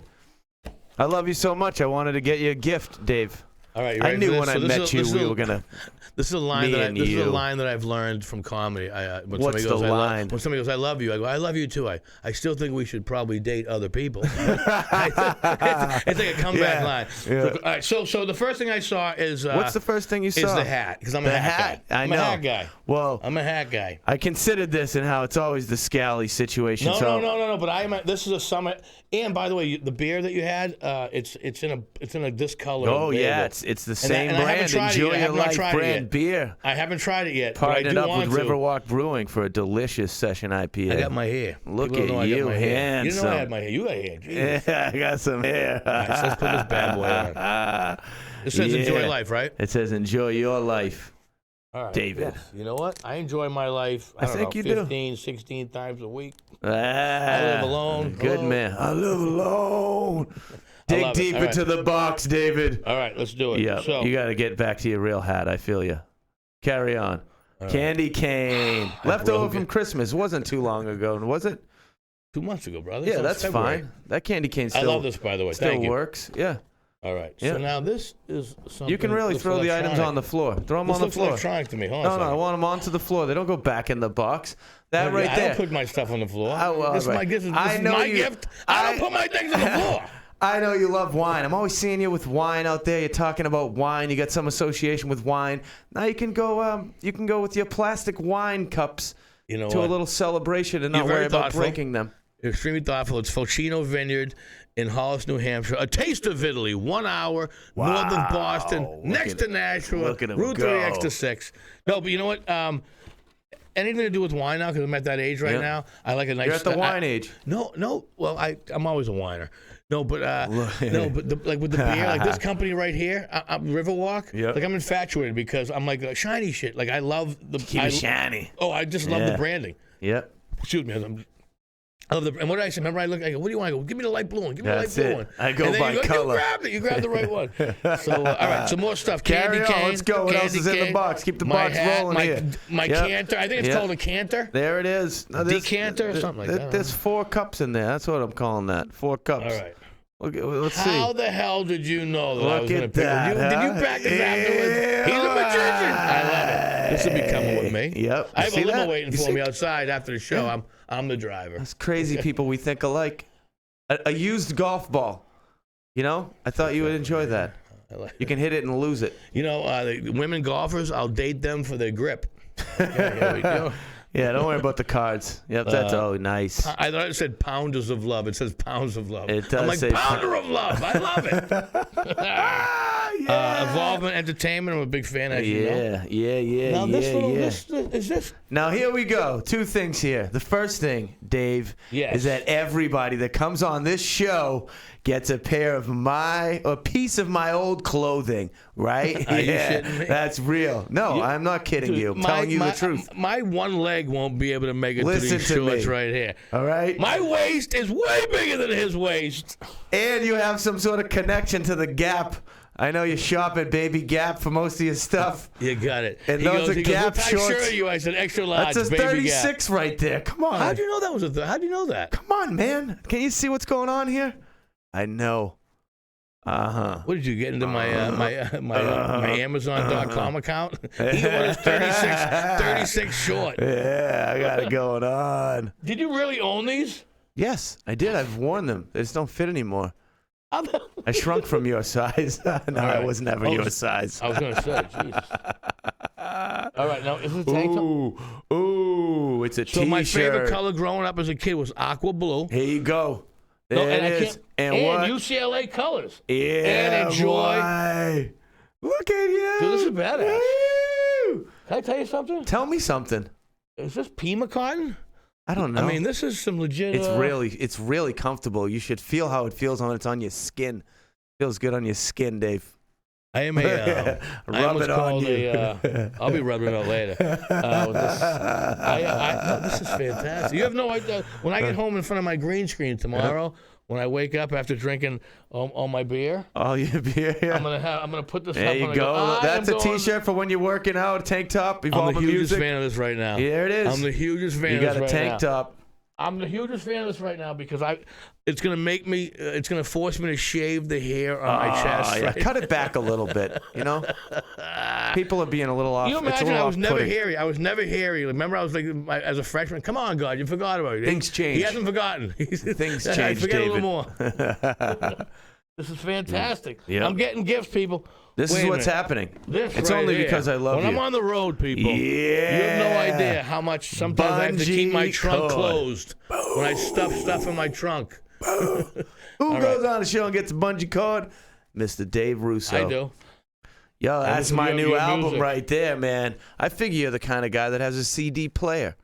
I love you so much. I wanted to get you a gift, Dave. All right, I knew when I met you we were gonna. This is a line that I've learned from comedy. What's the line? When somebody goes, "I love you," I go, "I love you too." I still think we should probably date other people. It's like a comeback line. Yeah. All right, so the first thing I saw is what's the first thing you saw? Is the hat, because I'm a hat guy. I'm a hat guy. Well, I'm a hat guy. I considered this and how it's always the scally situation. No. But this is a summit. And by the way, the beer that you had, it's in this color. Oh yeah, it's the same brand. Enjoy Your Life brand beer. I haven't tried it yet. Partnered up with Riverwalk Brewing for a delicious session IPA. I got my hair. Look at you, handsome. You know I had my hair. You got hair. Jeez. Yeah, I got some hair. All right, so let's put this bad boy on. It says Enjoy Life, right? It says Enjoy Your Life. All right. David. Yes. You know what? I enjoy my life, I think you 15, 16 times a week. I I live alone. Good man. I live alone. Dig deep into the box, David. All right, let's do it. Yeah, So, you got to get back to your real hat. I feel you. Carry on. Candy cane. Left over from Christmas. Wasn't too long ago, was it? 2 months ago, brother. Yeah, that's fine. That candy cane still I love this, by the way. still Thank you. works. Yeah. All right. Yeah. So now this is something. You can really throw the items on the floor. Throw them on the floor. This looks electronic to me. Hold on. No, I want them onto the floor. They don't go back in the box. That right I there. don't put my stuff on the floor. This is right. my gift. This I is know my you- gift. I don't put my things on the floor. I know you love wine. I'm always seeing you with wine out there. You're talking about wine. You got some association with wine. Now you can go. You can go with your plastic wine cups You know to what? a little celebration and not You're very worry about thoughtful. breaking them. You're extremely thoughtful. It's Fulcino Vineyard in Hollis, New Hampshire. A taste of Italy. 1 hour north of Boston, next to Nashville. look at 'em Route go. 3X6. No, but you know what? Anything to do with wine now, because I'm at that age right now. I like a nice. You're at the wine age. No. Well, I'm always a whiner. No, but like with the beer, like this company right here, Riverwalk. Yep. Like I'm infatuated because I'm like shiny shit. Like I love the. Keep it shiny. Oh, I just love the branding. Yep. Excuse me. I love the. And what did I say? Remember, I go, what do you want? I go, give me the light blue one. Give me That's the light blue it. one. I go and then by color. You grabbed it. You grabbed the right one. So, all right. So more stuff. Candy Carry on. cane. Let's go. What else is in the box? Keep the box rolling here. My Yep. canter. I think it's called a canter. There it is. No, Decanter or something like that. There's 4 cups in there. That's what I'm calling that. 4 cups. All right. Let's see. How the hell did you know that I Look was going to at pick? that, Did you practice afterwards? He's a magician. I love it. This will be coming with me. Yep. I have a See limo that? waiting You for see? me outside after the show. I'm the driver. That's crazy people we think alike. A used golf ball. You know? I thought you would enjoy that. You can hit it and lose it. You know, the women golfers, I'll date them for their grip. Here we go. Yeah, don't worry about the cards. Yep, that's nice. I thought it said pounders of love. It says pounds of love. It does I'm like, say pounder of love. I love it. Evolvement Entertainment, I'm a big fan, as you know. Yeah. Now, is this? Now, here we go. Two things here. The first thing, Dave, is that everybody that comes on this show gets a piece of my old clothing, right? Are you shitting me? That's real. No, I'm not kidding you. I'm telling you the truth. My one leg won't be able to make it Listen to these shorts me. right here. All right? My waist is way bigger than his waist. And you have some sort of connection to the Gap. I know you shop at Baby Gap for most of your stuff. You got it. And those are Gap what shorts. What size shirt are you? I said extra large. That's a Baby 36 Gap. right there. Come on. How'd you know that was how'd you know that? Come on, man. Can you see what's going on here? I know. What did you get into my Amazon.com account? He orders 36 short. Yeah, I got it going on. Did you really own these? Yes, I did. I've worn them. They just don't fit anymore. I shrunk from your size. No, right. I was never your size. I was going to say, Jesus. All right, now is it a tank top? Ooh, it's a T-shirt. So my favorite color growing up as a kid was aqua blue. Here you go. There it is. And what? UCLA colors. Yeah, and enjoy. Boy. Look at you. Dude, this is badass. Woo. Can I tell you something? Tell me something. Is this Pima cotton? I don't know. I mean, this is some legit. It's really comfortable. You should feel how it feels when it's on your skin. Feels good on your skin, Dave. I am a. Rub it on you. I'll be rubbing it out later. This is fantastic. You have no idea. When I get home in front of my green screen tomorrow, when I wake up after drinking all my beer, all your beer, I'm gonna put this. There you go. That's a T-shirt for when you're working out. A tank top. I'm the hugest fan of this right now. Here it is. I'm the hugest fan. You got a tank top. I'm the hugest fan of this right now because it's gonna make me. It's gonna force me to shave the hair on my chest. Yeah. Cut it back a little bit. You know, people are being a little off. You imagine I was never hairy. I was never hairy. Remember, I was like as a freshman. Come on, God, you forgot about it. Things change. He hasn't forgotten. Things change, forget David. a little more. This is fantastic. Yep. I'm getting gifts, people. This is what's happening. It's right only here. Because I love when you. I'm on the road, people, you have no idea how much sometimes I have to keep my trunk closed when I stuff in my trunk. Who goes on the show and gets a bungee cord? Mr. Dave Russo. I do. Yo, that's my new album music. right there, man. I figure you're the kind of guy that has a CD player.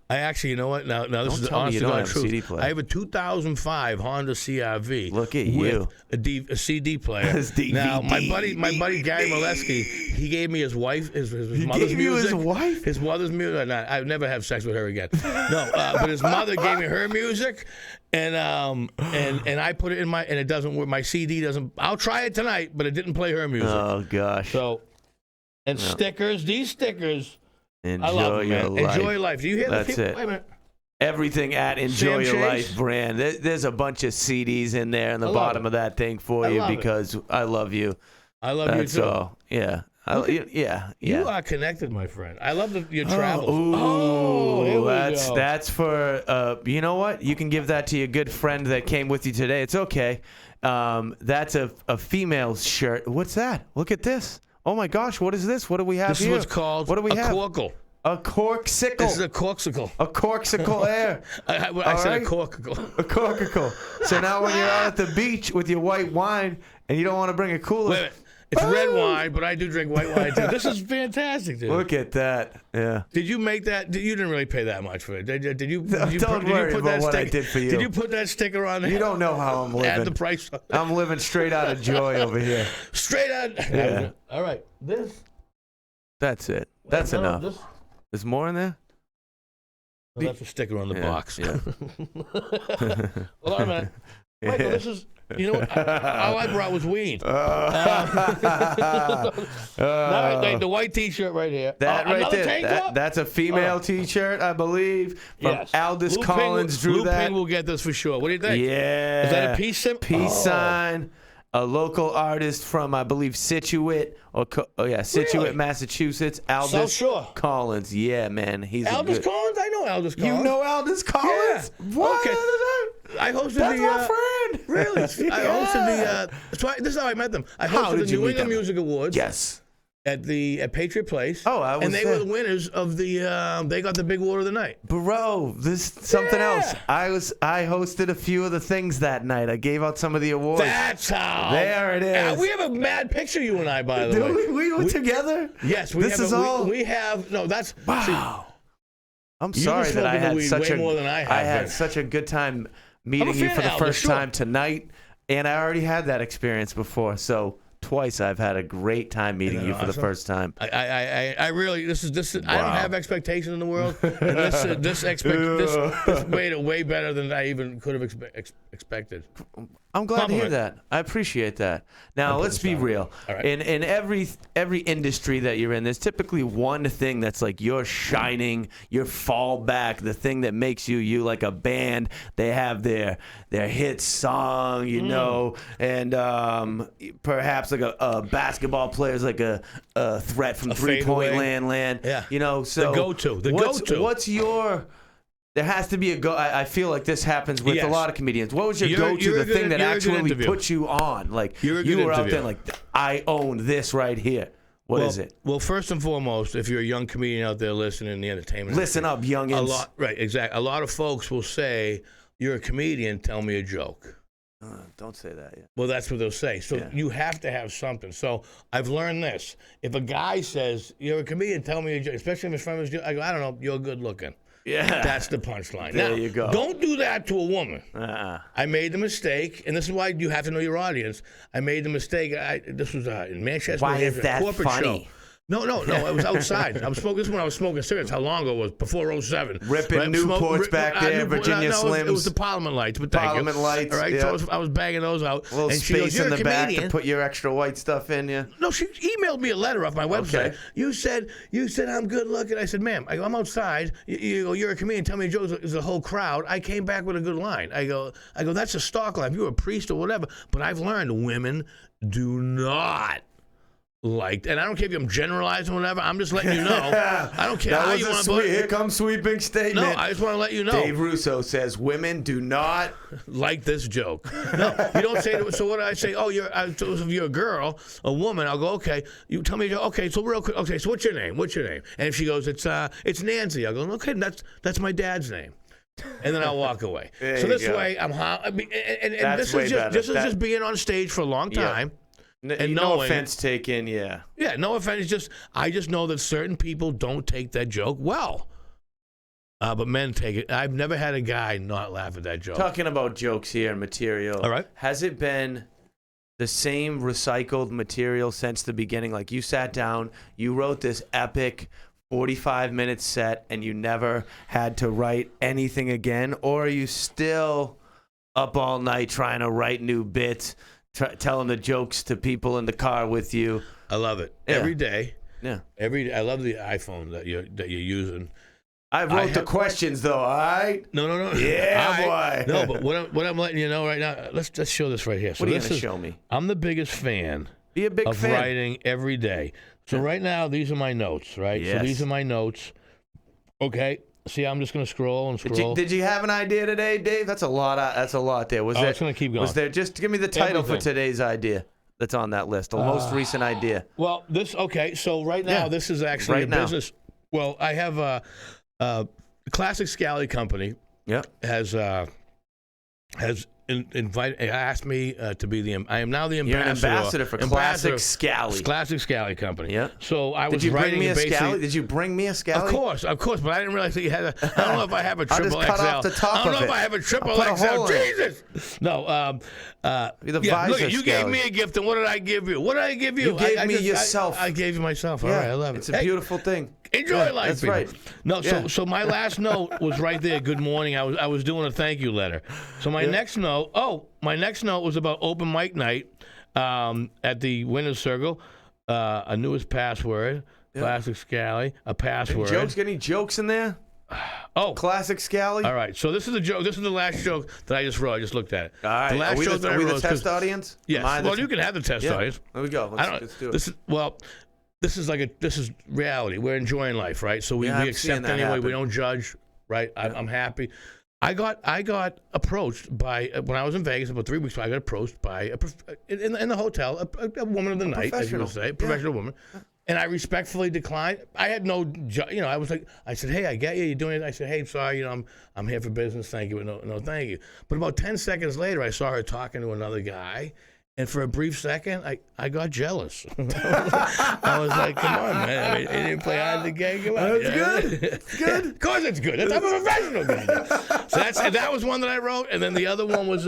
I actually, you know what? Now this is honest to God truth. I have a 2005 Honda CR-V. Look at you. A CD player. Now my buddy Gary Molesky, he gave me his wife, his mother's music. His wife? His mother's music. No, I would never have sex with her again. No, but his mother gave me her music, and I put it in and it doesn't work. My CD doesn't. I'll try it tonight, but it didn't play her music. Oh gosh. So, stickers. These stickers. Enjoy I love them, your man. life. Enjoy life. Do you hear That's the people? it. Wait a minute. Everything at Enjoy Sam Your Chase? Life brand. There's a bunch of CDs in there in the I love bottom it. of that thing for I you love because I love you. I love That's you too. all. Yeah. Yeah. You are connected, my friend. I love your travels. Ooh, here we go. that's for you know what? You can give that to your good friend that came with you today. It's okay. That's a female's shirt. What's that? Look at this. Oh my gosh, what is this? What do we have This here? is what's called what do we have? corkle. A corksicle. This is a corksicle. A corksicle air. I said a corkicle. A corkicle. So now when you're out at the beach with your white wine and you don't want to bring a cooler. Wait a minute. It's red wine, but I do drink white wine too. This is fantastic, dude. Look at that. Yeah. Did you make that? You didn't really pay that much for it. Did you Don't worry about what I did for you. Did you put that sticker on there? You don't know how I'm living. Add the price. I'm living straight out of joy over here. Straight out. Yeah. All right. This. That's it. That's enough. There's more in there? Well, that's a sticker on the box. Yeah. Hold on a minute. Michael, this is, you know what? All I brought was weed. The white T-shirt right here. That right there. Tank top? That's a female T-shirt, I believe. From Aldous Collins drew that. Lou Ping will get this for sure. What do you think? Yeah. Is that a peace symbol? Peace sign. A local artist from, I believe, Situate, Situate, Massachusetts. Aldous Collins. Yeah, man. He's Aldous Collins? I know Aldous Collins. You know Aldous Collins? Yeah. What? Okay. I hosted That's my friend. Really? I hosted the. This is how I met them. I hosted the New England Music Awards. Yes. at Patriot Place. Oh, I was and they there. were the winners of the. They got the big award of the night. Bro, this something else. I hosted a few of the things that night. I gave out some of the awards. That's how. There it is. We have a mad picture, you and I, by the way. We were together. Yes, we this have. is all. We have. No, that's. Wow. See, I'm sorry that I had such way more than I had such a good time meeting you for the first time tonight, and I already had that experience before. So twice I've had a great time meeting you for the first time. I really this is wow. I don't have expectations in the world, and this made it way better than I even could have expected. I'm glad to hear that. I appreciate that. Now let's be real. Right. In every industry that you're in, there's typically one thing that's like your shining, your fallback, the thing that makes you like a band. They have their hit song, you know, and perhaps like a basketball player's like a threat from 3-point land. Yeah. You know, so the go-to. What's your There has to be a go. I feel like this happens with a lot of comedians. What was your go-to, the thing that actually put you on? Like you were out there like, I own this right here. What is it? Well, first and foremost, if you're a young comedian out there listening in the entertainment listen up, youngins. Right, exactly. A lot of folks will say, you're a comedian, tell me a joke. Don't say that yet. Well, that's what they'll say. So you have to have something. So I've learned this. If a guy says, you're a comedian, tell me a joke, especially if his friend was, I go, I don't know, you're good looking. Yeah. That's the punchline. There you go. Don't do that to a woman. I made the mistake, and this is why you have to know your audience. I made the mistake. This was in Manchester. Why is that corporate funny? Show. No, it was outside. I was smoking. This is when I was smoking cigarettes. How long ago it was? Before 07. Ripping Newports back there, Virginia Slims. It was the Parliament lights, but Parliament lights. All right, yeah. so I was bagging those out. A little and space she goes, in the back to put your extra white stuff in you. No, she emailed me a letter off my website. Okay. You said I'm good looking. I said, ma'am, I'm outside. You go, you're a comedian. Tell me a joke. There's a whole crowd. I came back with a good line. I go, that's a stock line. If you're a priest or whatever. But I've learned women do not like, and I don't care if I'm generalizing or whatever. I'm just letting you know. I don't care how you want to. Here comes sweeping statement. No, I just want to let you know. Dave Russo says women do not like this joke. No, you don't say it. So what do I say? Oh, so if you're a girl, a woman, I'll go, okay. You tell me, okay. So real quick, okay. So what's your name? What's your name? And if she goes, it's Nancy. I'll go, okay. That's my dad's name. And then I'll walk away. So this way, and this is just being on stage for a long time. And no offense taken, yeah. Yeah, no offense. I just know that certain people don't take that joke well. But men take it. I've never had a guy not laugh at that joke. Talking about jokes here and material. All right. Has it been the same recycled material since the beginning? Like you sat down, you wrote this epic 45-minute set, and you never had to write anything again? Or are you still up all night trying to write new bits? Telling the jokes to people in the car with you. I love it every day. Yeah, every day. I love the iPhone that you're using. I wrote the questions though. All right. No. Yeah, boy. No, but what I'm letting you know right now. Let's show this right here. So what are you gonna show me? I'm the biggest fan. Be a big of fan. Writing every day. So right now, these are my notes. Right. Yes. So these are my notes. Okay. See, I'm just going to scroll and scroll. Did you have an idea today, Dave? That's a lot there. It's going to keep going. Was there, just give me the title for today's idea that's on that list, the most recent idea. Well, so right now, this is actually business. Well, I have a Classic Scally Company. Yeah. Has asked me to be I am now the ambassador. You're an ambassador for Classic Scally. Classic Scally Company. Yeah. So I was Did you bring writing me a Scally? Did you bring me a Scally? Of course, but I didn't realize that you had I don't know if I have a triple XL. I'll just cut off the top I don't know if I have a triple XL. Jesus. No. Look, you gave me a gift, and what did I give you? What did I give you? You gave me yourself. I gave you myself. All right, I love it. It's a beautiful thing. Enjoy life. That's people. right. No, so my last note was right there. Good morning. I was doing a thank you letter. So my next note was about open mic night at the Winner's Circle. A newest password, Classic Scally, a password. Any jokes in there? Oh, Classic Scally. All right. So this is a joke. This is the last joke that I just wrote. I just looked at it. All right. The last joke that I wrote. Are we the test audience? Yes. Well, you can have the test audience. There we go. Let's do it. This is reality. We're enjoying life, right? So we accept anyway. Happen. We don't judge, right? I'm happy. I got approached by when I was in Vegas about 3 weeks ago. I got approached by in the hotel, a woman of the night, as you would say, professional woman. And I respectfully declined. I had no, I was like, I said, hey, I get you. You're doing it. I said, hey, sorry, I'm here for business. Thank you. But no, thank you. But about 10 seconds later, I saw her talking to another guy. And for a brief second, I got jealous. I was like, come on, man. I mean, he didn't play hard to get. Come on. That's good. It's good. Of course it's good. I'm a professional guy. So that was one that I wrote. And then the other one was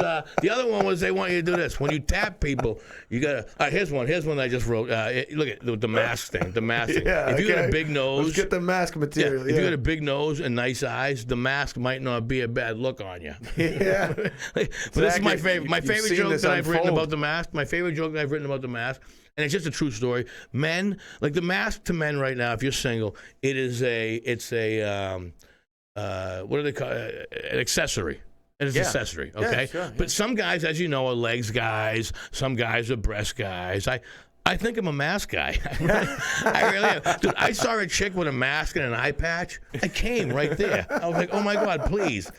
they want you to do this. When you tap people, you got to, here's one that I just wrote. Look at the mask thing. The mask thing. Yeah, if you got a big nose. Let's get the mask material. If you got a big nose and nice eyes, the mask might not be a bad look on you. Yeah. But this is my favorite. My favorite joke that I've written about the mask. My favorite joke that I've written about the mask, and it's just a true story. Men, like the mask to men right now, if you're single, it's a what do they call it? An accessory. It's an accessory, okay? Yeah, sure, But some guys, as you know, are legs guys. Some guys are breast guys. I think I'm a mask guy. I really am. Dude, I saw a chick with a mask and an eye patch. I came right there. I was like, oh my God, please,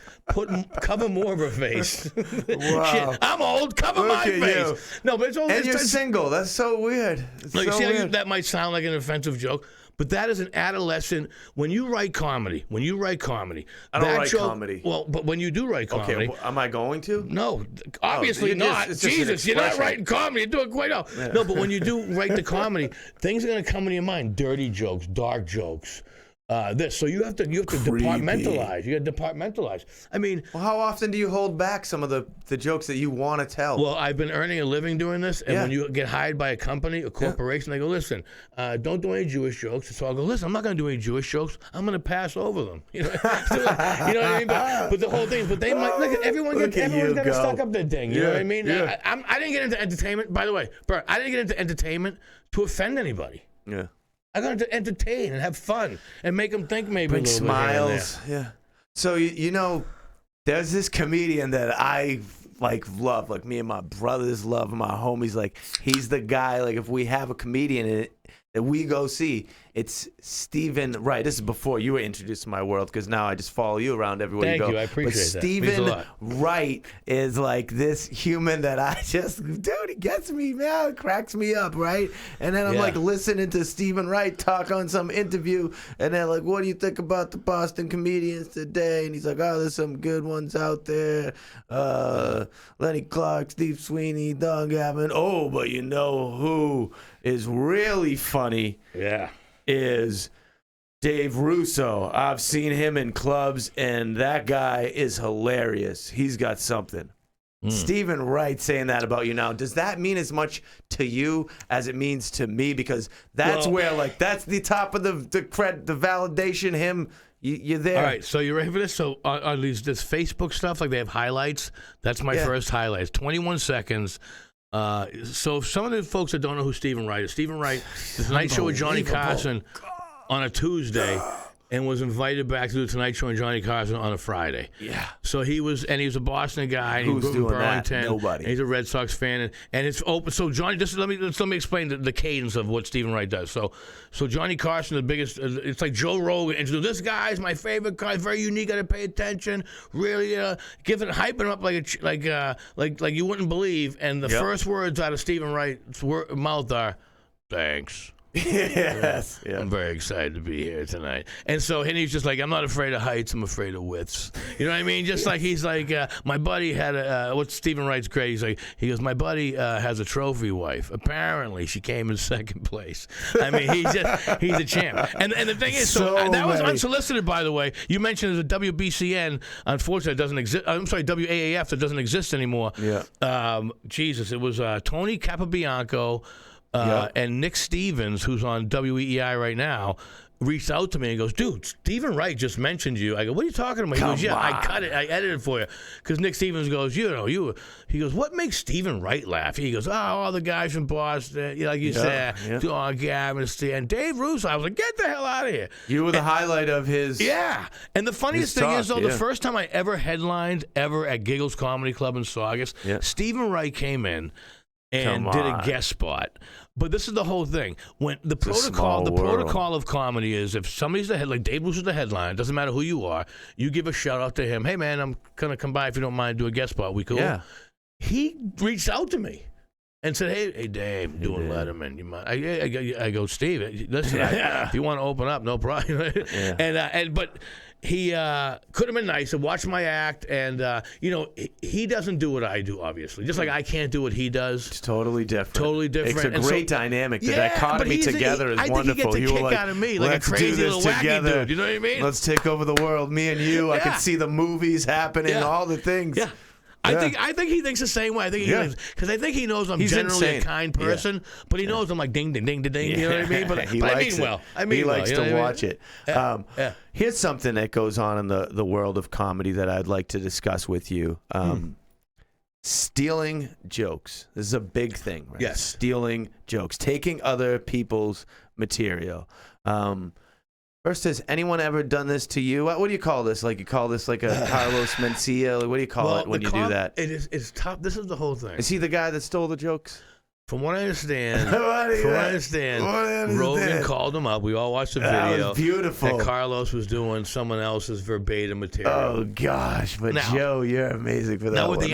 cover more of her face. Wow. Shit, I'm old, cover my face. You. No, but it's old. And you're single. That's so weird. It's Look, so see how weird. that might sound like an offensive joke, but that is an adolescent. When you write comedy, I don't that write joke, comedy. Well, but when you do write comedy, Okay, am I going to? no, obviously it's just- not. it's just an Jesus, you're not expression. writing comedy. You're doing quite well. Yeah. No, but when you do write the comedy, things are going to come into your mind. Dirty jokes, dark jokes. So you have to departmentalize. You got to departmentalize. I mean, Well, how often do you hold back some of the jokes that you want to tell? well, I've been earning a living doing this, and Yeah. when you get hired by a company, a corporation, they go, listen, don't do any Jewish jokes. So I'll go, listen, I'm not going to do any Jewish jokes. I'm going to pass over them. You know, you know what I mean? But the whole thing, but they might, look, everyone's Look at got you to go. stuck up their ding. You know Yeah, what I mean? yeah. I didn't get into entertainment. By the way, Bert, I didn't get into entertainment to offend anybody. yeah. I got to entertain and have fun and make them think maybe Bring a little bit here and there. smiles. Yeah. So you know, there's this comedian that I love. Like me and my brothers love, my homies. Like he's the guy. Like if we have a comedian that we go see, it's Stephen Wright. This is before you were introduced to my world, because now I just follow you around everywhere Thank you go. you, I appreciate but that. Means a Stephen lot. Wright is like this human that I just, dude, he gets me, man. It cracks me up, right? And then I'm Yeah. like listening to Stephen Wright talk on some interview, and they're like, what do you think about the Boston comedians today? And he's like, oh, there's some good ones out there. Lenny Clark, Steve Sweeney, Doug Gavin. Oh, but you know who is really funny Yeah. is Dave Russo. I've seen him in clubs, and that guy is hilarious. He's got something. Stephen Wright saying that about you now. Does that mean as much to you as it means to me? Because that's Well- where, like, that's the top of the validation. You're there. All right, so you ready for this? So on this Facebook stuff, like they have highlights. That's my first highlights. 21 seconds. So some of the folks that don't know who Stephen Wright is, Stephen Wright, the Tonight Show with Johnny Carson on a Tuesday, and was invited back to do the Tonight Show with Johnny Carson on a Friday. Yeah. So he was a Boston guy. And Who's he grew up in doing that? Burlington. Nobody. And he's a Red Sox fan, and it's open. So Johnny, let me explain the cadence of what Stephen Wright does. So Johnny Carson, the biggest. It's like Joe Rogan. And this guy's my favorite guy. Very unique. Got to pay attention. Really, hyping him up like you wouldn't believe. And the first words out of Stephen Wright's mouth are, "Thanks." Yes. Yeah. I'm very excited to be here tonight. And he's just like, I'm not afraid of heights, I'm afraid of widths. You know what I mean? Just like he's like, my buddy had what Stephen Wright's great. He goes, my buddy has a trophy wife. Apparently, she came in second place. I mean, he's a champ. And the thing is, that was unsolicited, by the way. You mentioned there's a WBCN. Unfortunately, it doesn't exist. I'm sorry, WAAF that doesn't exist anymore. Yeah. Jesus, it was Tony Capobianco. And Nick Stevens, who's on WEEI right now, reached out to me and goes, dude, Stephen Wright just mentioned you. I go, what are you talking about? He goes, yeah, I cut it. I edited for you. Because Nick Stevens goes, he goes, what makes Stephen Wright laugh? He goes, all the guys from Boston, like you said, Don Gavin, and Dave Russo. I was like, get the hell out of here. You were the highlight of his. Yeah. And the funniest thing is, though, the first time I ever headlined at Giggles Comedy Club in Saugus, Stephen Wright came in and did a guest spot. But this is the whole thing. When the protocol of comedy is, if somebody's the head, like Dave Russo's the headline, doesn't matter who you are, you give a shout out to him. Hey man, I'm gonna come by if you don't mind, do a guest spot. We cool? Yeah. He reached out to me. and said, "Hey, Dave, doing Letterman. You mind?" I go, Steve, listen, if you want to open up, no problem. But he could have been nice and watched my act, and he doesn't do what I do, obviously. Just like I can't do what he does. It's totally different. Totally different. It's a great dynamic. The dichotomy together is wonderful. I think he gets a kick out of me, like a crazy little wacky dude. You know what I mean? Let's take over the world, me and you. I can see the movies happening, all the things. Yeah. I think he thinks the same way. I think because I think he knows I'm generally a kind person, but he knows I'm like ding ding ding ding ding. You know what I mean? But I mean well. He likes to watch it. Here's something that goes on in the world of comedy that I'd like to discuss with you. Stealing jokes. This is a big thing, right? Yes. Stealing jokes, taking other people's material. First, has anyone ever done this to you? What do you call this? Like you call this like a Carlos Mencia? What do you call it when you do that? It's tough. This is the whole thing. Is he the guy that stole the jokes? From what I understand, Rogan called him up. We all watched the video. That was beautiful. That Carlos was doing someone else's verbatim material. Oh gosh, but now, Joe, you're amazing for that. Now with the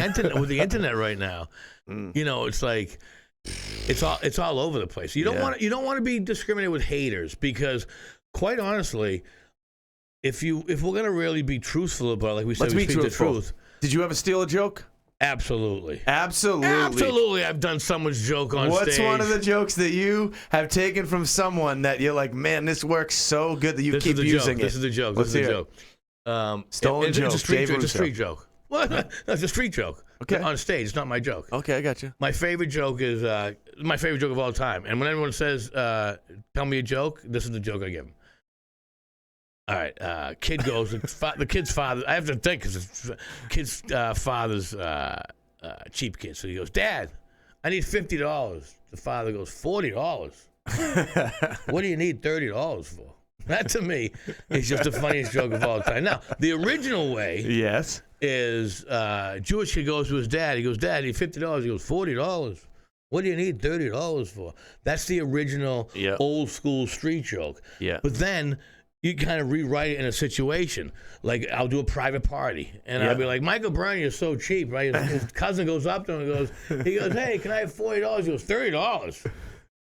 internet right now, it's like it's all over the place. You don't want to be discriminated with haters because. Quite honestly, if we're gonna really be truthful about it, like we said, we speak the truth. Did you ever steal a joke? Absolutely. I've done someone's joke on stage. What's one of the jokes that you have taken from someone that you're like, man, this works so good that you keep using it? This is the joke. This is the joke. Stolen joke. It's a street joke. What? No, it's a street joke. Okay. On stage, it's not my joke. Okay, I got you. My favorite joke is my favorite joke of all time. And when everyone says, "Tell me a joke," this is the joke I give them. All right, kid goes. The kid's father. I have to think because kid's father's cheap kid. So he goes, "Dad, I need $50." The father goes, $40. What do you need $30 for? That to me is just the funniest joke of all time. Now, the original way, is Jewish kid goes to his dad. He goes, "Dad, I need $50." He goes, $40. What do you need $30 for? That's the original old school street joke. Yeah. But then. You kind of rewrite it in a situation. Like, I'll do a private party. And I'll be like, Michael Burney is so cheap, right? His cousin goes up to him and he goes, "Hey, can I have $40? He goes, $30.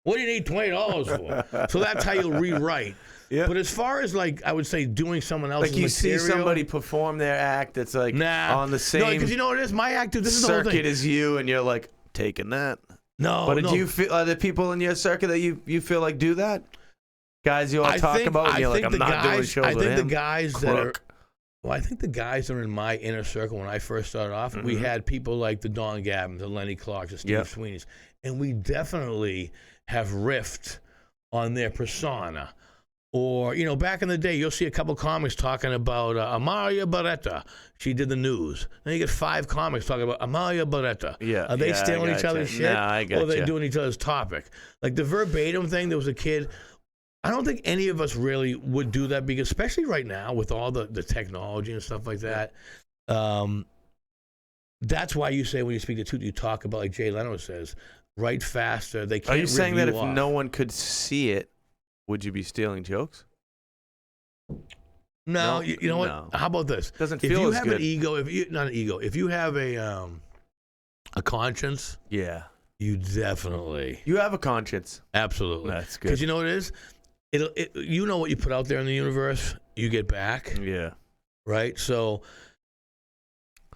What do you need $20 for? So that's how you'll rewrite. Yep. But as far as, like, I would say doing someone else's material. Like you see somebody perform their act that's like on the same because you know what it is? My act, dude, this is the whole thing. Circuit as you, and you're like, taking that. No, but do you feel, are there people in your circuit that you feel like do that? Guys you all talk about, and you're like, I'm not doing shows with him. I think the guys that are... Well, I think the guys that are in my inner circle when I first started off, we had people like the Don Gabbins, the Lenny Clarks, the Steve Sweeneys, and we definitely have riffed on their persona. Or, back in the day, you'll see a couple comics talking about Amalia Barretta. She did the news. Then you get 5 comics talking about Amalia Barretta. Yeah. Are they stealing each other's shit? Nah, I got or are they doing each other's topic? Like the verbatim thing, there was a kid... I don't think any of us really would do that because, especially right now with all the technology and stuff like that, that's why you say when you speak to Toot, you talk about, like Jay Leno says, write faster. They can't. Are you saying that if no one could see it, would you be stealing jokes? No, you know what? No. How about this? Doesn't feel as good. If you have an ego, not an ego, if you have a conscience, you definitely. You have a conscience. Absolutely. That's good. Because you know what it is? You know what you put out there in the universe, you get back. Yeah. Right? So,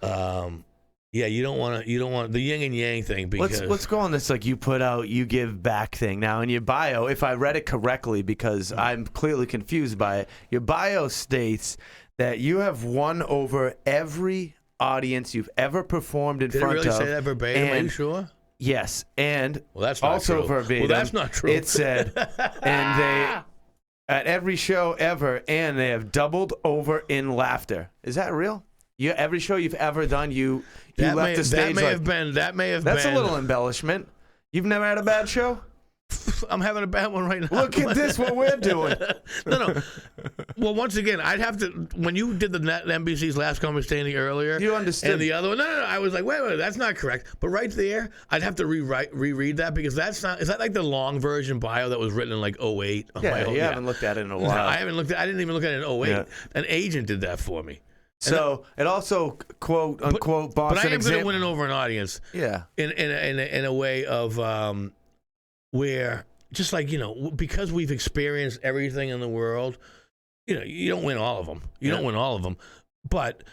you don't want the yin and yang thing because... Let's go on this, like, you put out, you give back thing. Now, in your bio, if I read it correctly, because I'm clearly confused by it, your bio states that you have won over every audience you've ever performed in front of. Did it really say that verbatim? Are you sure? Yes, and that's not also true. Verbatim. Well, that's not true. It said, and they... At every show ever, and they have doubled over in laughter. Is that real? Every show you've ever done, you left the stage. That may have been. That's a little embellishment. You've never had a bad show? I'm having a bad one right now. Look at this, what we're doing. No. Well, once again, I'd have to, when you did the NBC's Last Comic Standing earlier. You understood. And the other one, no. I was like, wait, that's not correct. But right there, I'd have to reread that because that's not, is that like the long version bio that was written in like 2008? Yeah, you haven't looked at it in a while. No, I didn't even look at it in 2008. Yeah. An agent did that for me. So it also quote unquote but I Boston. am good at winning over an audience. Yeah. In a way of where just like because we've experienced everything in the world, you don't win all of them. You don't win all of them, but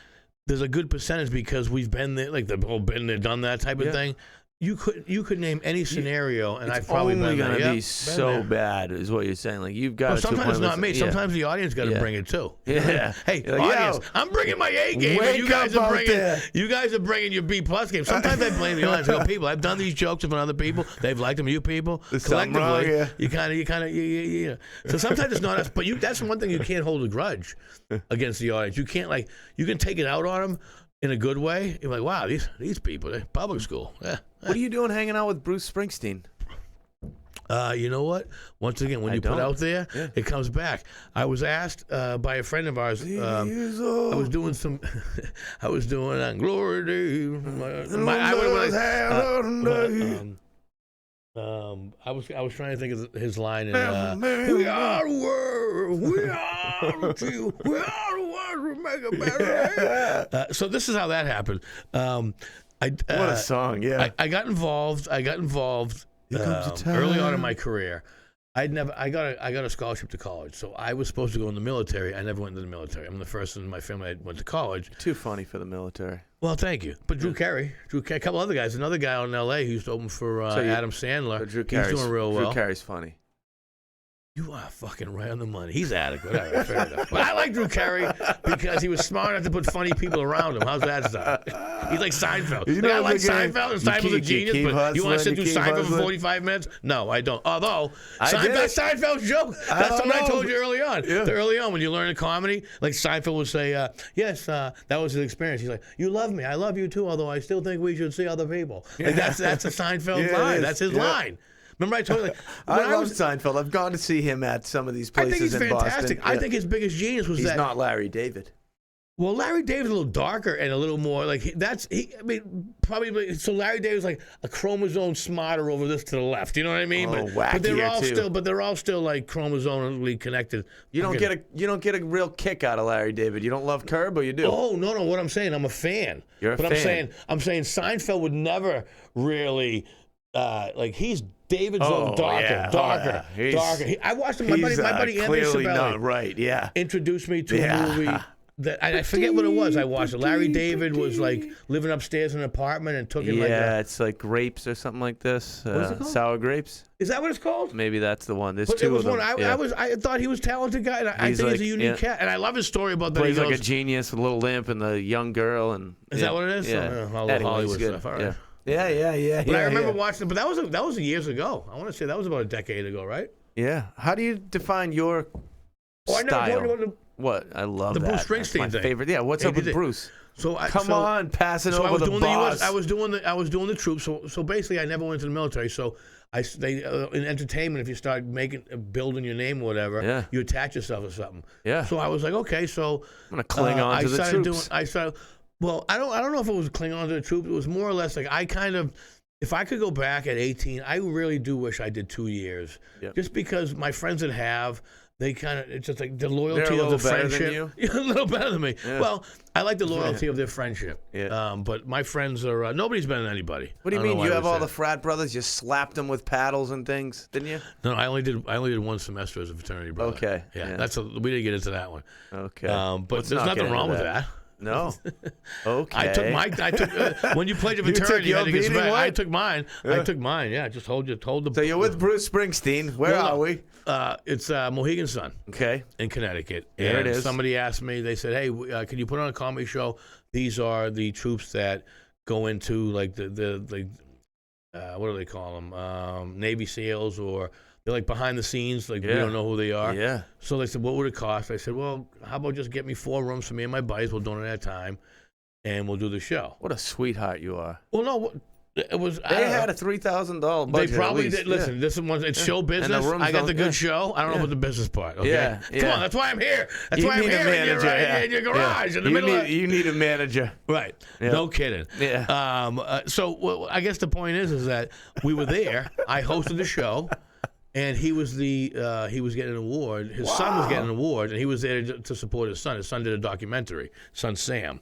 there's a good percentage because we've been there, like the whole been there, done that type of thing. You could name any scenario, and I've probably been there. It's only going to be so bad, is what you're saying. Like you've got. Well, sometimes it's not me. Sometimes the audience got to bring it too. Yeah. Hey, like, audience, I'm bringing my A game, and you guys are bringing your B+ game. Sometimes I blame the audience. I go, people, I've done these jokes in other people. They've liked them. You people, collectively, you kind of. So sometimes it's not us, but that's one thing you can't hold a grudge against the audience. You can't you can take it out on them. In a good way, you're like, wow, these people, they're public school. Yeah. What are you doing hanging out with Bruce Springsteen? You know what? Once again, when you put out there, it comes back. I was asked by a friend of ours. I was doing Glory Days. I was trying to think of his line in "We are the world, we are the few, we are the ones who make it better." So this is how that happened. What a song! Yeah, I got involved. Early on in my career. I got a scholarship to college, so I was supposed to go in the military. I never went into the military. I'm the first in my family that went to college. Too funny for the military. Well, thank you. But Drew Carey, a couple other guys. Another guy out in L.A. who used to open for Adam Sandler. He's doing real well. Drew Carey's funny. You are fucking right on the money. He's adequate. All right, fair enough. But I like Drew Carey because he was smart enough to put funny people around him. How's that sound? He's like Seinfeld. I like Seinfeld, and Seinfeld's a genius, but you want to sit through Seinfeld for 45 minutes? No, I don't. Although, that's Seinfeld's joke. That's something I told you early on. Yeah. Early on, when you learn a comedy, like Seinfeld would say, yes, that was his experience. He's like, you love me. I love you too, although I still think we should see other people. Like, that's a Seinfeld line. That's his line. Remember I told you, I love Seinfeld. I've gone to see him at some of these places in Boston. I think he's fantastic. I think his biggest genius was he's not Larry David. Well, Larry David's a little darker and a little more like probably. So Larry David's like a chromosome smarter over this to the left. You know what I mean? But they're all still like chromosomally connected. You don't get a real kick out of Larry David. You don't love Curb, or you do? Oh no! What I'm saying, I'm a fan. You're a fan. I'm saying Seinfeld would never really he's. David's darker. I watched him. My buddy Anthony Chapelle introduced me to a movie that I forget what it was. I watched it. Larry David was like living upstairs in an apartment and took it it's like grapes or something like this. What is it called? Sour grapes. Is that what it's called? Maybe that's the one. There's but two of them. I thought he was a talented guy, and I think he's a unique cat. And I love his story about that. He's like a genius with a little limp and the young girl. And is that what it is? Yeah. All the Hollywood stuff. All right. Yeah. But I remember watching it, but that was years ago. I want to say that was about a decade ago, right? Yeah. How do you define your style? What? I love the that. Bruce Springsteen thing. Favorite. Yeah. What's up with Bruce? Come on, passing over the boss. I was doing the troops. So basically, I never went to the military. So in entertainment, if you start building your name or whatever, you attach yourself to something. Yeah. So I was like, okay, so I'm gonna cling on to the troops. Well, I don't know if it was clinging on to the troops. It was more or less like if I could go back at 18, I really do wish I did 2 years. Yep. Just because my friends that have, it's just like the loyalty of the friendship. They're a little better than you? A little better than me. Yeah. Well, I like the loyalty of their friendship. Yeah. But my friends are, nobody's better than anybody. What do you mean? You have all the frat brothers? You slapped them with paddles and things, didn't you? No, I only did one semester as a fraternity brother. Okay. Yeah. We didn't get into that one. Okay. But there's nothing wrong with that. No. Okay. I took when you played your fraternity, you had to get back. I took mine. I took mine. Yeah, just hold the. So you're with Bruce Springsteen. Where are we? It's Mohegan Sun. Okay. In Connecticut. There it is. Somebody asked me. They said, "Hey, can you put on a comedy show? These are the troops that go into like the what do they call them? Navy SEALs or." They're like behind the scenes, like we don't know who they are. Yeah. So they said, what would it cost? I said, well, how about just get me 4 rooms for me and my buddies? We'll do it at a time, and we'll do the show. What a sweetheart you are. Well, no, it was. They had a $3,000 budget. They probably did. Listen, this is it's show business. I got the good show. I don't know about the business part. Okay? Yeah. Come on, that's why I'm here. That's why I'm here in your garage in the middle. You need a manager. Right. Yeah. No kidding. Yeah. So I guess the point is that we were there. I hosted the show. And he was getting an award. His son was getting an award, and he was there to support his son. His son did a documentary, son Sam.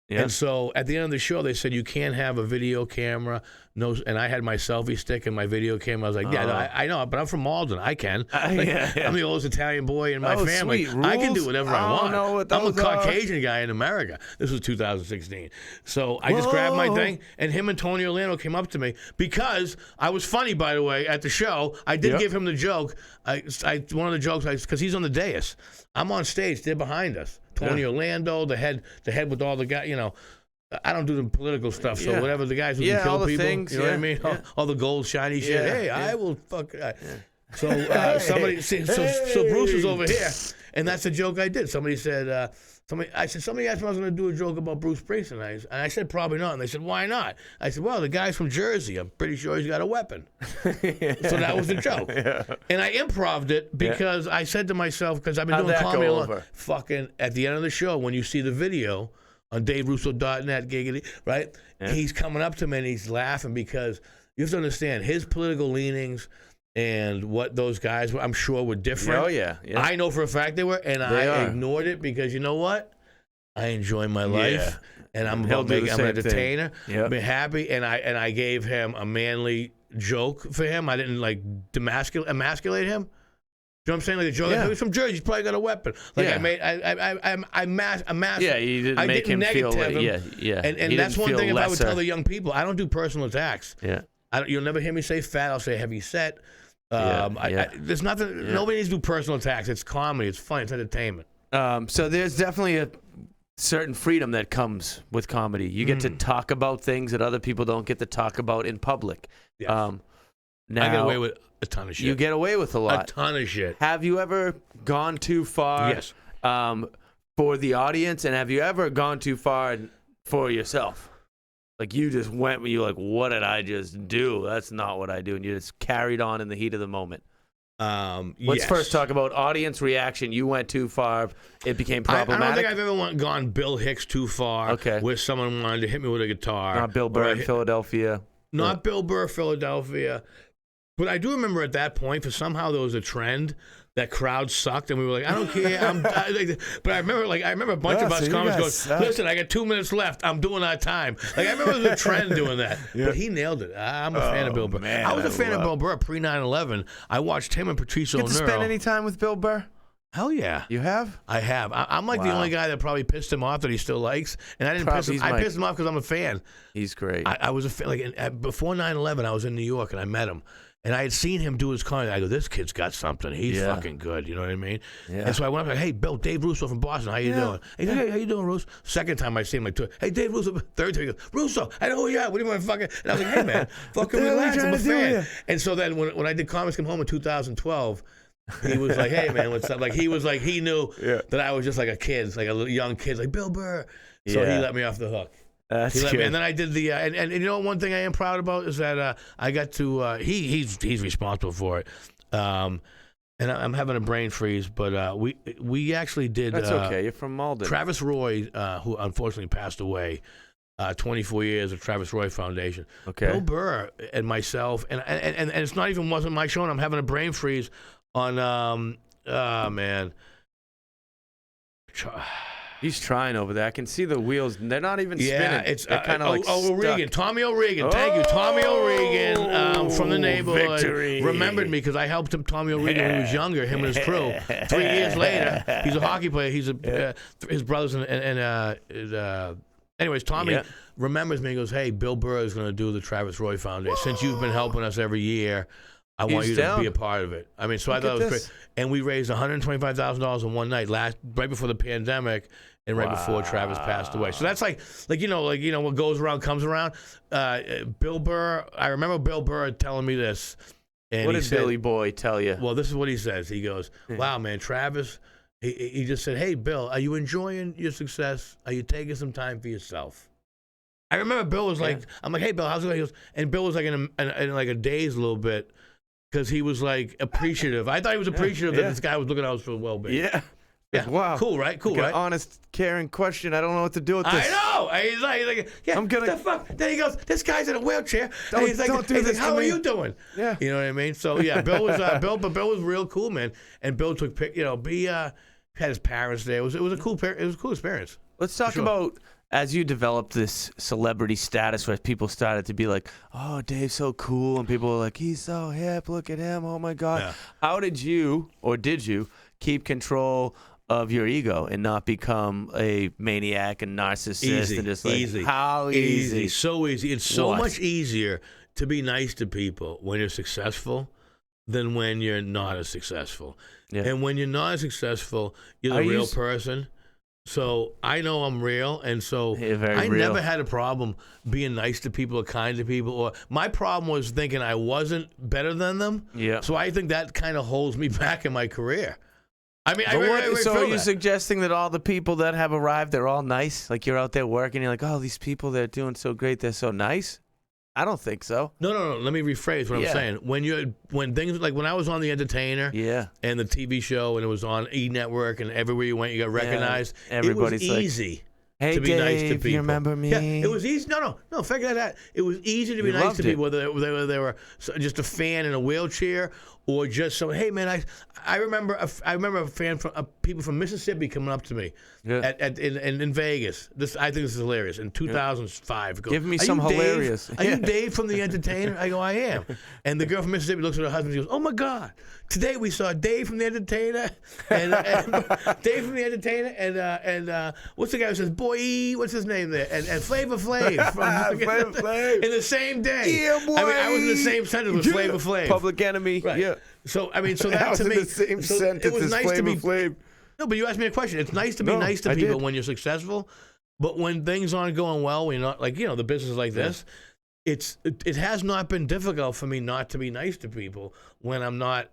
Yeah. And so at the end of the show, they said you can't have a video camera. No, and I had my selfie stick and my video camera. I was like, yeah, I know, but I'm from Malden. I can. I'm the oldest Italian boy in my family. Sweet. I can do whatever I want. I'm a are. Caucasian guy in America. This was 2016. So I just grabbed my thing, and him and Tony Orlando came up to me because I was funny, by the way, at the show. I did give him the joke. One of the jokes, because he's on the dais. I'm on stage. They're behind us. Tony Orlando, the head with all the guys, I don't do the political stuff, so whatever the guys who can kill people, things, you know what I mean? All the gold, shiny shit. Hey, I will fuck. So so Bruce was over here, and that's the joke I did. Somebody said, somebody asked me if I was going to do a joke about Bruce Springsteen, and I said probably not. And they said, why not? I said, well, the guy's from Jersey. I'm pretty sure he's got a weapon. So that was the joke. And I improv'd it because I said to myself, because I've been doing comedy a lot. Fucking at the end of the show, when you see the video on DaveRusso.net, giggity, right? Yeah. He's coming up to me and he's laughing because you have to understand his political leanings and what those guys were, I'm sure, were different. Oh, yeah. I know for a fact they were, and I ignored it because you know what? I enjoy my life, and I'm I'm an entertainer. I've been happy, and I gave him a manly joke for him. I didn't like emasculate him. You know what I'm saying? Like the joke, he's from Jersey. He's probably got a weapon. Like I masked. Yeah, you didn't make him feel like, And that's one thing. If I would tell the young people, I don't do personal attacks. Yeah, you'll never hear me say fat. I'll say heavy set. There's nothing. Nobody needs to do personal attacks. It's comedy. It's fun. It's entertainment. So there's definitely a certain freedom that comes with comedy. You get to talk about things that other people don't get to talk about in public. Yes. Now, I get away with a ton of shit. You get away with a lot. A ton of shit. Have you ever gone too far for the audience, and have you ever gone too far for yourself? Like you just went when you're like, what did I just do? That's not what I do. And you just carried on in the heat of the moment. Let's first talk about audience reaction. You went too far. It became problematic. I don't think I've ever gone Bill Hicks too far where someone wanted to hit me with a guitar. Not Bill Burr in Philadelphia. Not Bill Burr, Philadelphia. But I do remember at that point, for somehow there was a trend that crowd sucked, and we were like, I don't care. But I remember a bunch of us comics going, listen, I got 2 minutes left. I'm doing our time. Like I remember there was a trend doing that. But he nailed it. I'm a fan of Bill Burr. Man, I was a fan of Bill Burr pre 9/11. I watched him and Patrice O'Neal. Get to spend any time with Bill Burr? Hell yeah. You have? I have. I'm like the only guy that probably pissed him off that he still likes. And I didn't piss him. I pissed him off because I'm a fan. He's great. I was a fan. Before 9/11, I was in New York and I met him. And I had seen him do his comedy. I go, this kid's got something. He's fucking good. You know what I mean? Yeah. And so I went up like, hey, Bill, Dave Russo from Boston. How you doing? Hey, how you doing, Russo? Second time I see him, like, hey, Dave Russo. Third time he goes, Russo, I know who you are. What do you want to fucking? And I was like, hey, man, fucking relax. I'm a fan. And so then when I did Comics Come Home in 2012, he was like, hey, man, what's up? Like, he was like, he knew that I was just like a kid, like a little young kid, like Bill Burr. So he let me off the hook. That's good. And then I did the and you know one thing I am proud about is that I got to he's responsible for it, and I'm having a brain freeze, but we actually did. That's okay. You're from Malden. Travis Roy, who unfortunately passed away, 24 years of Travis Roy Foundation. Okay. Bill Burr and myself, and it's not even wasn't my show. And I'm having a brain freeze on man. He's trying over there. I can see the wheels. They're not even spinning. Yeah, it's kind of like O'Regan. Tommy O'Regan. Thank you. Tommy O'Regan from the neighborhood. Victory. Remembered me because I helped him, Tommy O'Regan, when he was younger, him and his crew. 3 years later, he's a hockey player. He's his brothers anyways, Tommy remembers me and goes, hey, Bill Burr is going to do the Travis Roy Foundation. Since you've been helping us every year, I want you to be a part of it. I mean, so I thought it was great. And we raised $125,000 in one night, right before the pandemic, and right before Travis passed away. So that's like what goes around comes around. Bill Burr, I remember Bill Burr telling me this. And what did Billy Boy tell you? Well, this is what he says. He goes, wow, man, Travis, he just said, hey, Bill, are you enjoying your success? Are you taking some time for yourself? I remember Bill was like, I'm like, hey, Bill, how's it going? He goes, and Bill was like in like a daze a little bit. Because he was like appreciative. I thought he was appreciative that this guy was looking out for well-being. Yeah. Yeah. Like, wow. Cool, right? Cool, like right? An honest, caring question. I don't know what to do with this. I know. He's like, yeah, I'm gonna- the fuck? Then he goes, this guy's in a wheelchair. Don't- And he's like, don't do he's this like, to how are me. you doing? Yeah. You know what I mean? So yeah, Bill was real cool, man. And Bill took had his parents there. It was a cool experience. Let's talk about as you developed this celebrity status where people started to be like, oh, Dave's so cool. And people were like, he's so hip. Look at him. Oh, my God. Yeah. How did you keep control of your ego and not become a maniac and narcissist? And just like, easy. How easy? So easy. It's so What? much easier to be nice to people when you're successful than when you're not as successful. Yeah. And when you're not as successful, you're the real person. So I know I'm real, and so I never had a problem being nice to people or kind to people. Or my problem was thinking I wasn't better than them. Yeah. So I think that kind of holds me back in my career. I mean, So are you that. suggesting that all the people that have arrived, they're all nice? Like you're out there working, you're like, oh, these people, they're doing so great, they're so nice? I don't think so. No. Let me rephrase what I'm saying. When things like when I was on The Entertainer, and the TV show, and it was on E! Network, and everywhere you went, you got recognized. Everybody's it was easy. Like, hey, to be Dave, nice to people. you remember me? Yeah, it was easy. No, figure that out. It was easy to be nice to people, whether they were just a fan in a wheelchair or just so. Hey, man, I remember a fan from people from Mississippi coming up to me in Vegas. I think this is hilarious. In 2005, give me some hilarious. Are you Dave from The Entertainer? I go, I am. And the girl from Mississippi looks at her husband. She goes, oh my God! Today we saw Dave from The Entertainer and Dave from The Entertainer and what's the guy who says boy? What's his name there? And Flavor Flav from Flavor Flav in the same day. Yeah, boy. I mean, I was in the same sentence with Flavor Flav. Public Enemy. Right. Yeah. So I mean, so that I was to in me, the same so sentence it was as nice Flavor to be. Flav. No, but you asked me a question. It's nice to be nice to people when you're successful, but when things aren't going well, when you're not like the business like this, it has not been difficult for me not to be nice to people when I'm not.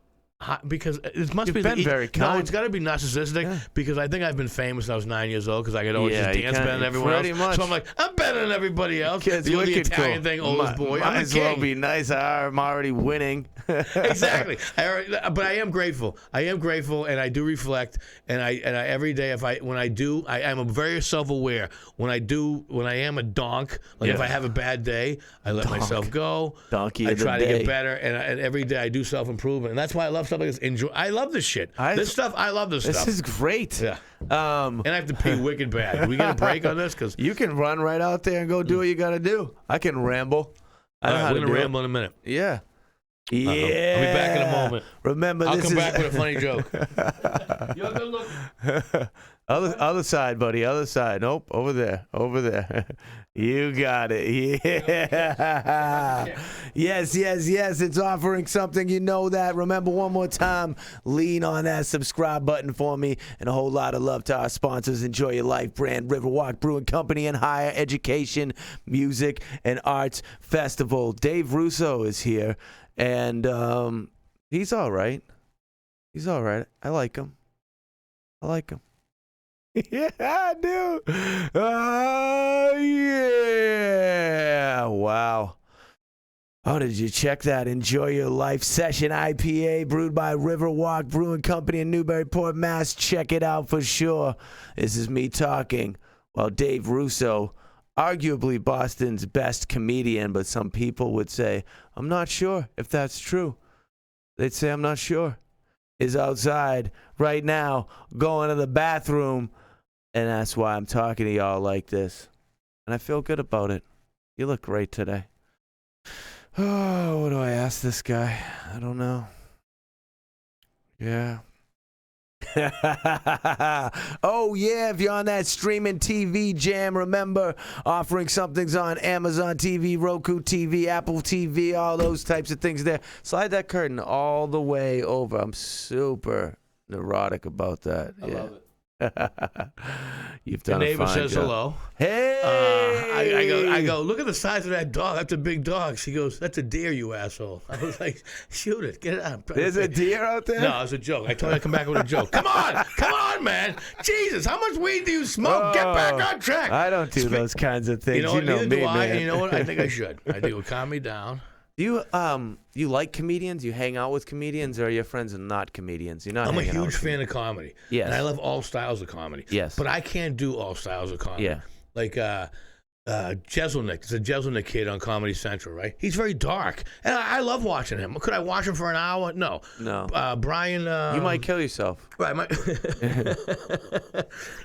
Because it must You've be been very kind. No, it's got to be narcissistic because I think I've been famous when I was 9 years old because I could always just dance better than everyone else. Much. So I'm like, I'm better than everybody else. Kids, the Italian cool. thing, oldest boy. Might I'm as a king. well be nice. I'm already winning. Exactly. But I am grateful. And I do reflect. And I every day I'm very self-aware. When I am a donk, like if I have a bad day, I let myself go. Donkey. I try to get better, and every day I do self-improvement, and that's why I love stuff like this. I love this shit. I love this stuff. This is great. Yeah. And I have to pee wicked bad. Can we get a break on this? Because you can run right out there and go do what you got to do. I can ramble. I know how we're to gonna do ramble in a minute. Yeah. Yeah. I'll be back in a moment. Remember, I'll this come is back with a funny joke. You're good looking. Other side, buddy. Other side. Nope. Over there. You got it. Yeah. Yes. It's offering something. You know that. Remember, one more time, lean on that subscribe button for me, and a whole lot of love to our sponsors. Enjoy Your Life brand, Riverwalk Brewing Company, and Higher Education, Music, and Arts Festival. Dave Russo is here, and he's all right. I like him. Yeah, I do. Oh, yeah. Wow. Oh, did you check that? Enjoy Your Life Session IPA brewed by Riverwalk Brewing Company in Newburyport, Mass. Check it out for sure. This is me talking. Well, Dave Russo, arguably Boston's best comedian, but some people would say, I'm not sure if that's true. They'd say, I'm not sure. Is outside right now going to the bathroom. And that's why I'm talking to y'all like this. And I feel good about it. You look great today. Oh, what do I ask this guy? I don't know. Yeah. Oh, yeah, if you're on that streaming TV jam, remember, offering something's on Amazon TV, Roku TV, Apple TV, all those types of things there. Slide that curtain all the way over. I'm super neurotic about that. I love it. You've done the a neighbor fine says job. Hello. Hey! I go, look at the size of that dog. That's a big dog. She goes, that's a deer, you asshole. I was like, shoot it. Get it out. There's a deer out there? No, it was a joke. I told her to come back with a joke. Come on, man. Jesus, how much weed do you smoke? Get back on track. I don't do those kinds of things. You know what? Neither Neither do I. man. And you know what? I think I should. I think it would calm me down. Do you like comedians? You hang out with comedians, or are your friends not comedians? You're not. I'm a hanging out huge with fan of comedy. Yes. And I love all styles of comedy. Yes. But I can't do all styles of comedy. Yeah. Like Jeselnik. It's a Jeselnik kid on Comedy Central, right? He's very dark. And I love watching him. Could I watch him for an hour? No. No. Brian. You might kill yourself. Right.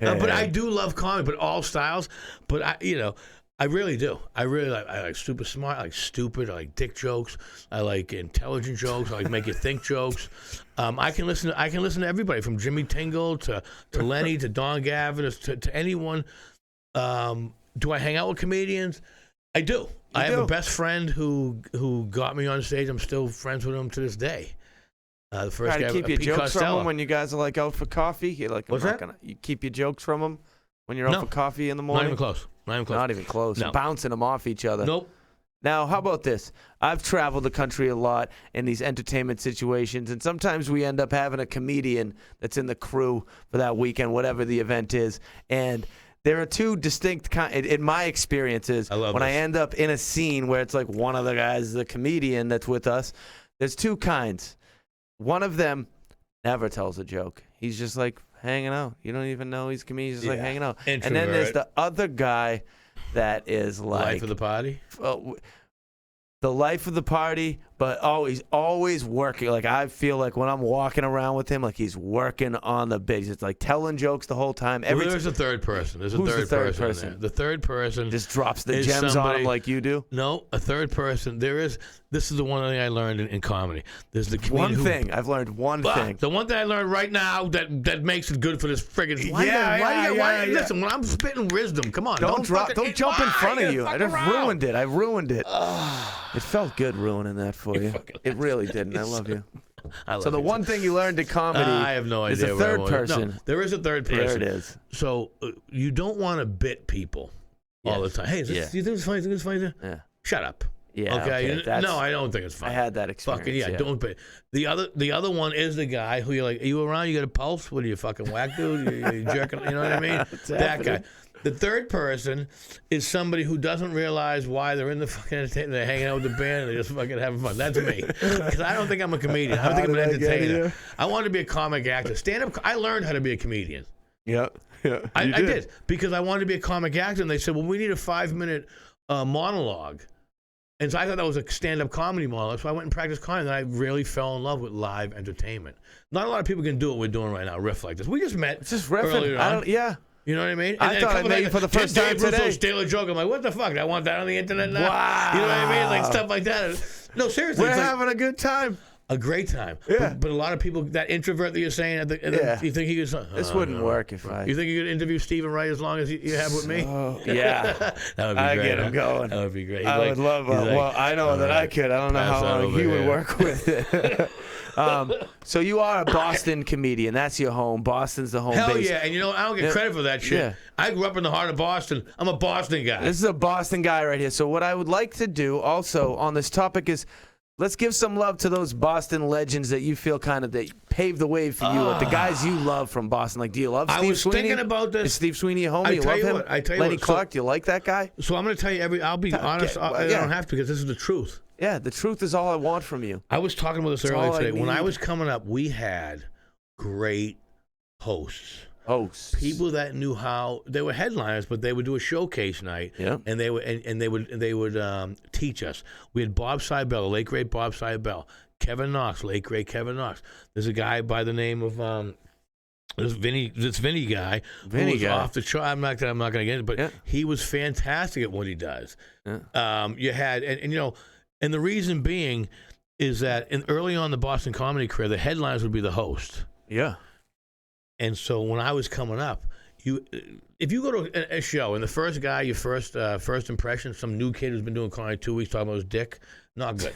But I do love comedy, but all styles. But I really do. I like super smart. I like stupid. I like dick jokes. I like intelligent jokes. I like make you think jokes. I can listen to everybody from Jimmy Tingle to Lenny to Don Gavin to anyone. Do I hang out with comedians? I do. I have a best friend who got me on stage. I'm still friends with him to this day. The first Try guy, to keep your Pete jokes Costello. from him when you guys are like out for coffee. You're like, What's that? You keep your jokes from him when you're out for coffee in the morning. Not even close. Not even close. No. Bouncing them off each other. Nope. Now, how about this? I've traveled the country a lot in these entertainment situations, and sometimes we end up having a comedian that's in the crew for that weekend, whatever the event is. And there are two distinct in my experiences. When I end up in a scene where it's like one of the guys is a comedian that's with us, there's two kinds. One of them never tells a joke. He's just like hanging out. You don't even know he's a comedian. He's just like hanging out. Introvert. And then there's the other guy that is like Life of the party. The life of the party, but always working. Like I feel like when I'm walking around with him, like he's working on the base. It's like telling jokes the whole time. There's a third person. There's a Who's third the third person. person? There. The third person just drops the gems somebody, on him like you do. No, a third person. This is the one thing I learned in comedy. There's the comedian I've learned one thing. The one thing I learned right now that makes it good for this friggin' Listen, when I'm spitting wisdom, come on, don't jump in front of you. I just ruined it. I ruined it. It felt good ruining that for you. It really didn't. I love you. So the one thing you learned in comedy I have no idea is a third person. No, there is a third person. There it is. So you don't want to bit people all the time. Hey, do you think it's funny? Do you think it's funny? Yeah. Shut up. Yeah. Okay. No, I don't think it's funny. I had that experience. Fucking don't bit. The other one is the guy who you're like, are you around? You got a pulse? What are you, fucking whack dude? You jerking? You know what I mean? That guy. The third person is somebody who doesn't realize why they're in the fucking entertainment. They're hanging out with the band and they're just fucking having fun. That's me. Because I don't think I'm a comedian. I don't think I'm an entertainer. I wanted to be a comic actor. Stand-up. I learned how to be a comedian. Yeah. I did. Because I wanted to be a comic actor. And they said, well, we need a 5-minute monologue. And so I thought that was a stand-up comedy monologue. So I went and practiced comedy. And I really fell in love with live entertainment. Not a lot of people can do what we're doing right now, riff like this. We just met. It's just riffing. You know what I mean? I thought I met you for the first time today. today. Steal a joke. I'm like, what the fuck? I want that on the internet now. Wow. You know what I mean? Like stuff like that. No, seriously. We're having a good time. A great time. Yeah. But a lot of people, that introvert that you're saying, you think he could... This wouldn't work if I... You think you could interview Stephen Wright as long as you have with me? Yeah. That would be I great. get him going. That would be great. I would love well, I know that I could. I don't know how long he would work with it. So you are a Boston comedian. That's your home. Boston's the home base. Hell yeah. And I don't get credit for that shit. Yeah. I grew up in the heart of Boston. I'm a Boston guy. This is a Boston guy right here. So what I would like to do also on this topic is let's give some love to those Boston legends that you feel kind of that paved the way for you. The guys you love from Boston. Like, do you love Steve Sweeney? I was thinking about this. Is Steve Sweeney a homie? You love him? I tell you Lenny what. Clark, do you like that guy? So I'm going to tell you I'll be honest. I don't have to because this is the truth. Yeah, the truth is all I want from you. I was talking about this earlier today. When I was coming up, we had great hosts. People that knew how they were headliners, but they would do a showcase night, and they would teach us. We had Bob Seibel, the late great Bob Seibel, Kevin Knox, late great Kevin Knox. There's a guy by the name of this Vinny guy who was off the chart. I'm not going to get into it, but he was fantastic at what he does. You had and the reason being is that early on in the Boston comedy career, the headliners would be the host. Yeah. And so when I was coming up, if you go to a show and the first guy, your first impression, some new kid who's been doing comedy 2 weeks talking about his dick, not good.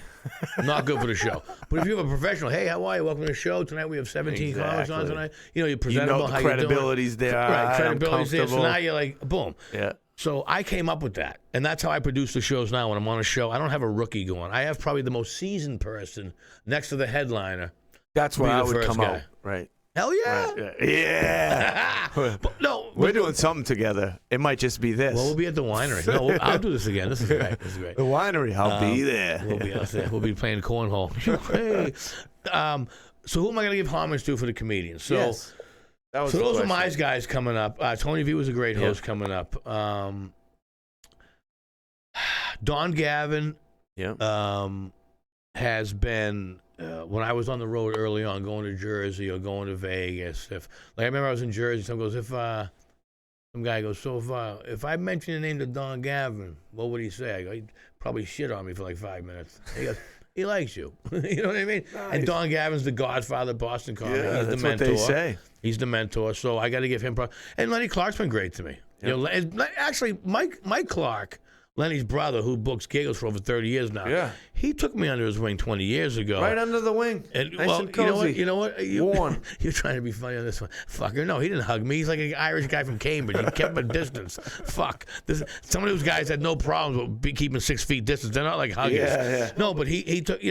Not good for the show. But if you have a professional, hey, how are you? Welcome to the show. Tonight we have 17 comics on tonight. You're presentable. The credibility's there. Right, credibility's there. So now you're like, boom. Yeah. So I came up with that. And that's how I produce the shows now. When I'm on a show, I don't have a rookie going. I have probably the most seasoned person next to the headliner. That's where I would come out. Right. Hell yeah. Right. Yeah. But no, We're doing something together. It might just be this. Well, we'll be at the winery. No, I'll do this again. This is great. This is great. The winery, I'll be there. We'll be out there. We'll be playing cornhole. Hey. So who am I going to give homage to for the comedians? So, Yes. That was so the those are question. my guys coming up. Tony V was a great host coming up. Don Gavin has been, when I was on the road early on, going to Jersey or going to Vegas. I remember I was in Jersey, someone goes, some guy goes, so if I mention the name of Don Gavin, what would he say? I go, he'd probably shit on me for like 5 minutes. He goes, he likes you. You know what I mean? Nice. And Don Gavin's the godfather of Boston comedy. Yeah, He's that's the mentor. what they say. He's the mentor, so I got to give him and Lenny Clark's been great to me. Yep. You know, actually, Mike Clark, Lenny's brother, who books giggles for over 30 years now. Yeah. He took me under his wing 20 years ago. Right under the wing. And, nice well, and cozy. You know what? Warm. You're trying to be funny on this one. Fucker, no, he didn't hug me. He's like an Irish guy from Cambridge. He kept a distance. Fuck. Some of those guys had no problems with keeping 6 feet distance. They're not like huggers. Yeah. No, but he took,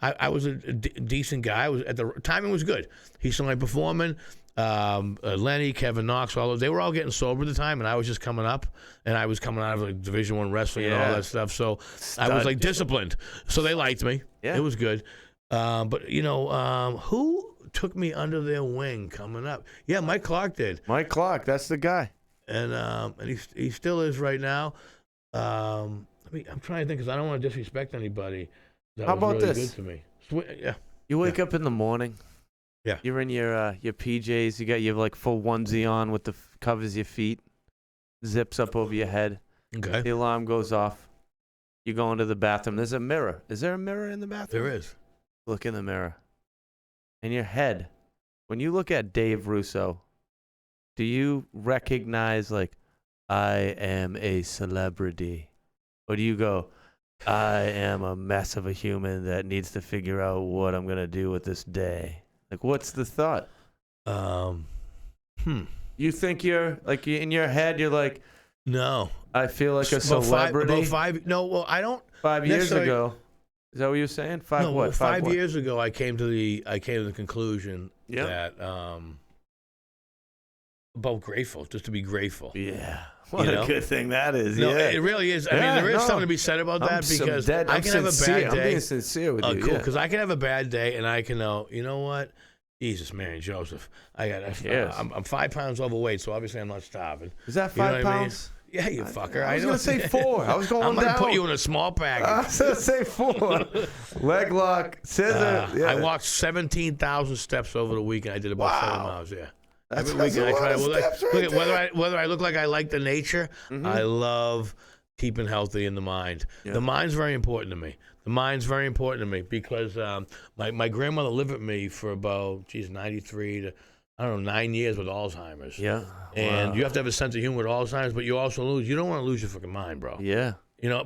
I was a decent guy. The timing was good. He saw my performing. Lenny, Kevin Knox, they were all getting sober at the time, and I was just coming up, and I was coming out of like Division I wrestling and all that stuff. So I was like disciplined. So they liked me. Yeah. It was good. But who took me under their wing coming up? Yeah, Mike Clark did. Mike Clark, that's the guy. And he still is right now. I'm trying to think because I don't want to disrespect anybody. How about really this? Good to me. Yeah. You wake up in the morning. Yeah. You're in your PJs. You got your like full onesie on with the covers your feet, zips up over your head. Okay. The alarm goes off. You go into the bathroom. There's a mirror. Is there a mirror in the bathroom? There is. Look in the mirror. In your head, when you look at Dave Russo, do you recognize like, I am a celebrity? Or do you go, I am a mess of a human that needs to figure out what I'm going to do with this day? Like, what's the thought? You think you're, like, in your head, you're like, no. I feel like a celebrity? I don't. 5 years ago. Is that what you're saying? Five years ago, I came to the conclusion that, about grateful, just to be grateful. Yeah. What a good thing that is. No, it really is. I mean, there is something to be said about that because I can have a bad day. I'm being sincere with you. Cool, because I can have a bad day and I can know, you know what? Jesus, Mary Joseph. I'm 5 pounds overweight, so obviously I'm not starving. Is that 5 pounds? Yeah, you fucker. I was going to say 4. I was going down. I'm going to put you in a small package. I was going to say 4. Leg lock, scissor. I walked 17,000 steps over the weekend. I did about 7 miles, yeah. That's Every weekend I try to look at whether I look like I like the nature. I love keeping healthy in the mind. Yeah. The mind's very important to me. Because my grandmother lived with me for about 93 to 9 years with Alzheimer's. Yeah, and you have to have a sense of humor with Alzheimer's, but you also you don't want to lose your fucking mind, bro. Yeah,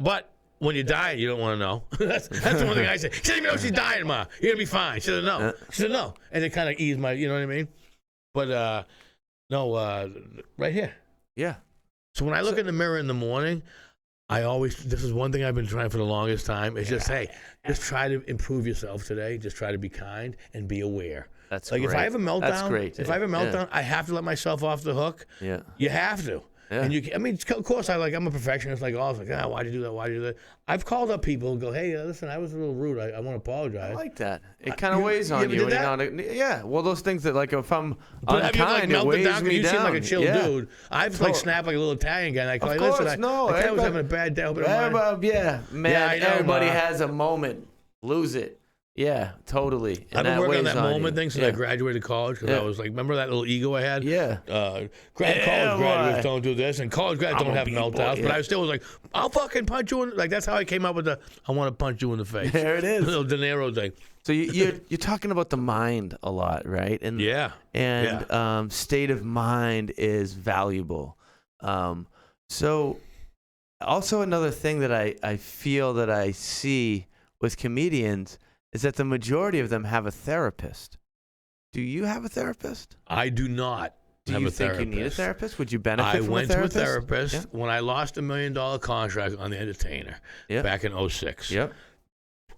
but. When you die, you don't want to know. that's the one thing I say. She doesn't even know she's dying, Ma. You're going to be fine. She doesn't know. She doesn't know. And it kind of eased my, you know what I mean? But, right here. Yeah. So when I look in the mirror in the morning, this is one thing I've been trying for the longest time, is just try to improve yourself today. Just try to be kind and be aware. That's great. If I have a meltdown, that's great. If I have a meltdown, I have to let myself off the hook. Yeah. You have to. Yeah. And of course, I'm a perfectionist. Like, why'd you do that? Why'd you do that? I've called up people and go, hey, listen, I was a little rude. I want to apologize. I like that. It kind of weighs on you. Yeah. Well, those things that, like, if I'm unkind, it weighs me down. You seem like a chill dude. I've snapped like a little Italian guy. And I go, listen, I was having a bad day. Everybody has a moment. Lose it. Yeah, totally. I've been working on that moment thing since I graduated college. Because I was like, remember that little ego I had? Yeah. College graduates don't do this, and college graduates don't have meltdowns. But I still was like, I'll fucking punch you in. Like, that's how I came up with I want to punch you in the face. There it is. Little De Niro thing. So you're talking about the mind a lot, right? And state of mind is valuable. So also another thing that I feel that I see with comedians is that the majority of them have a therapist. Do you have a therapist? I do not. Do you think you need a therapist? Would you benefit from a therapist? I went to a therapist when I lost $1 million contract on The Entertainer back in 2006. Yep.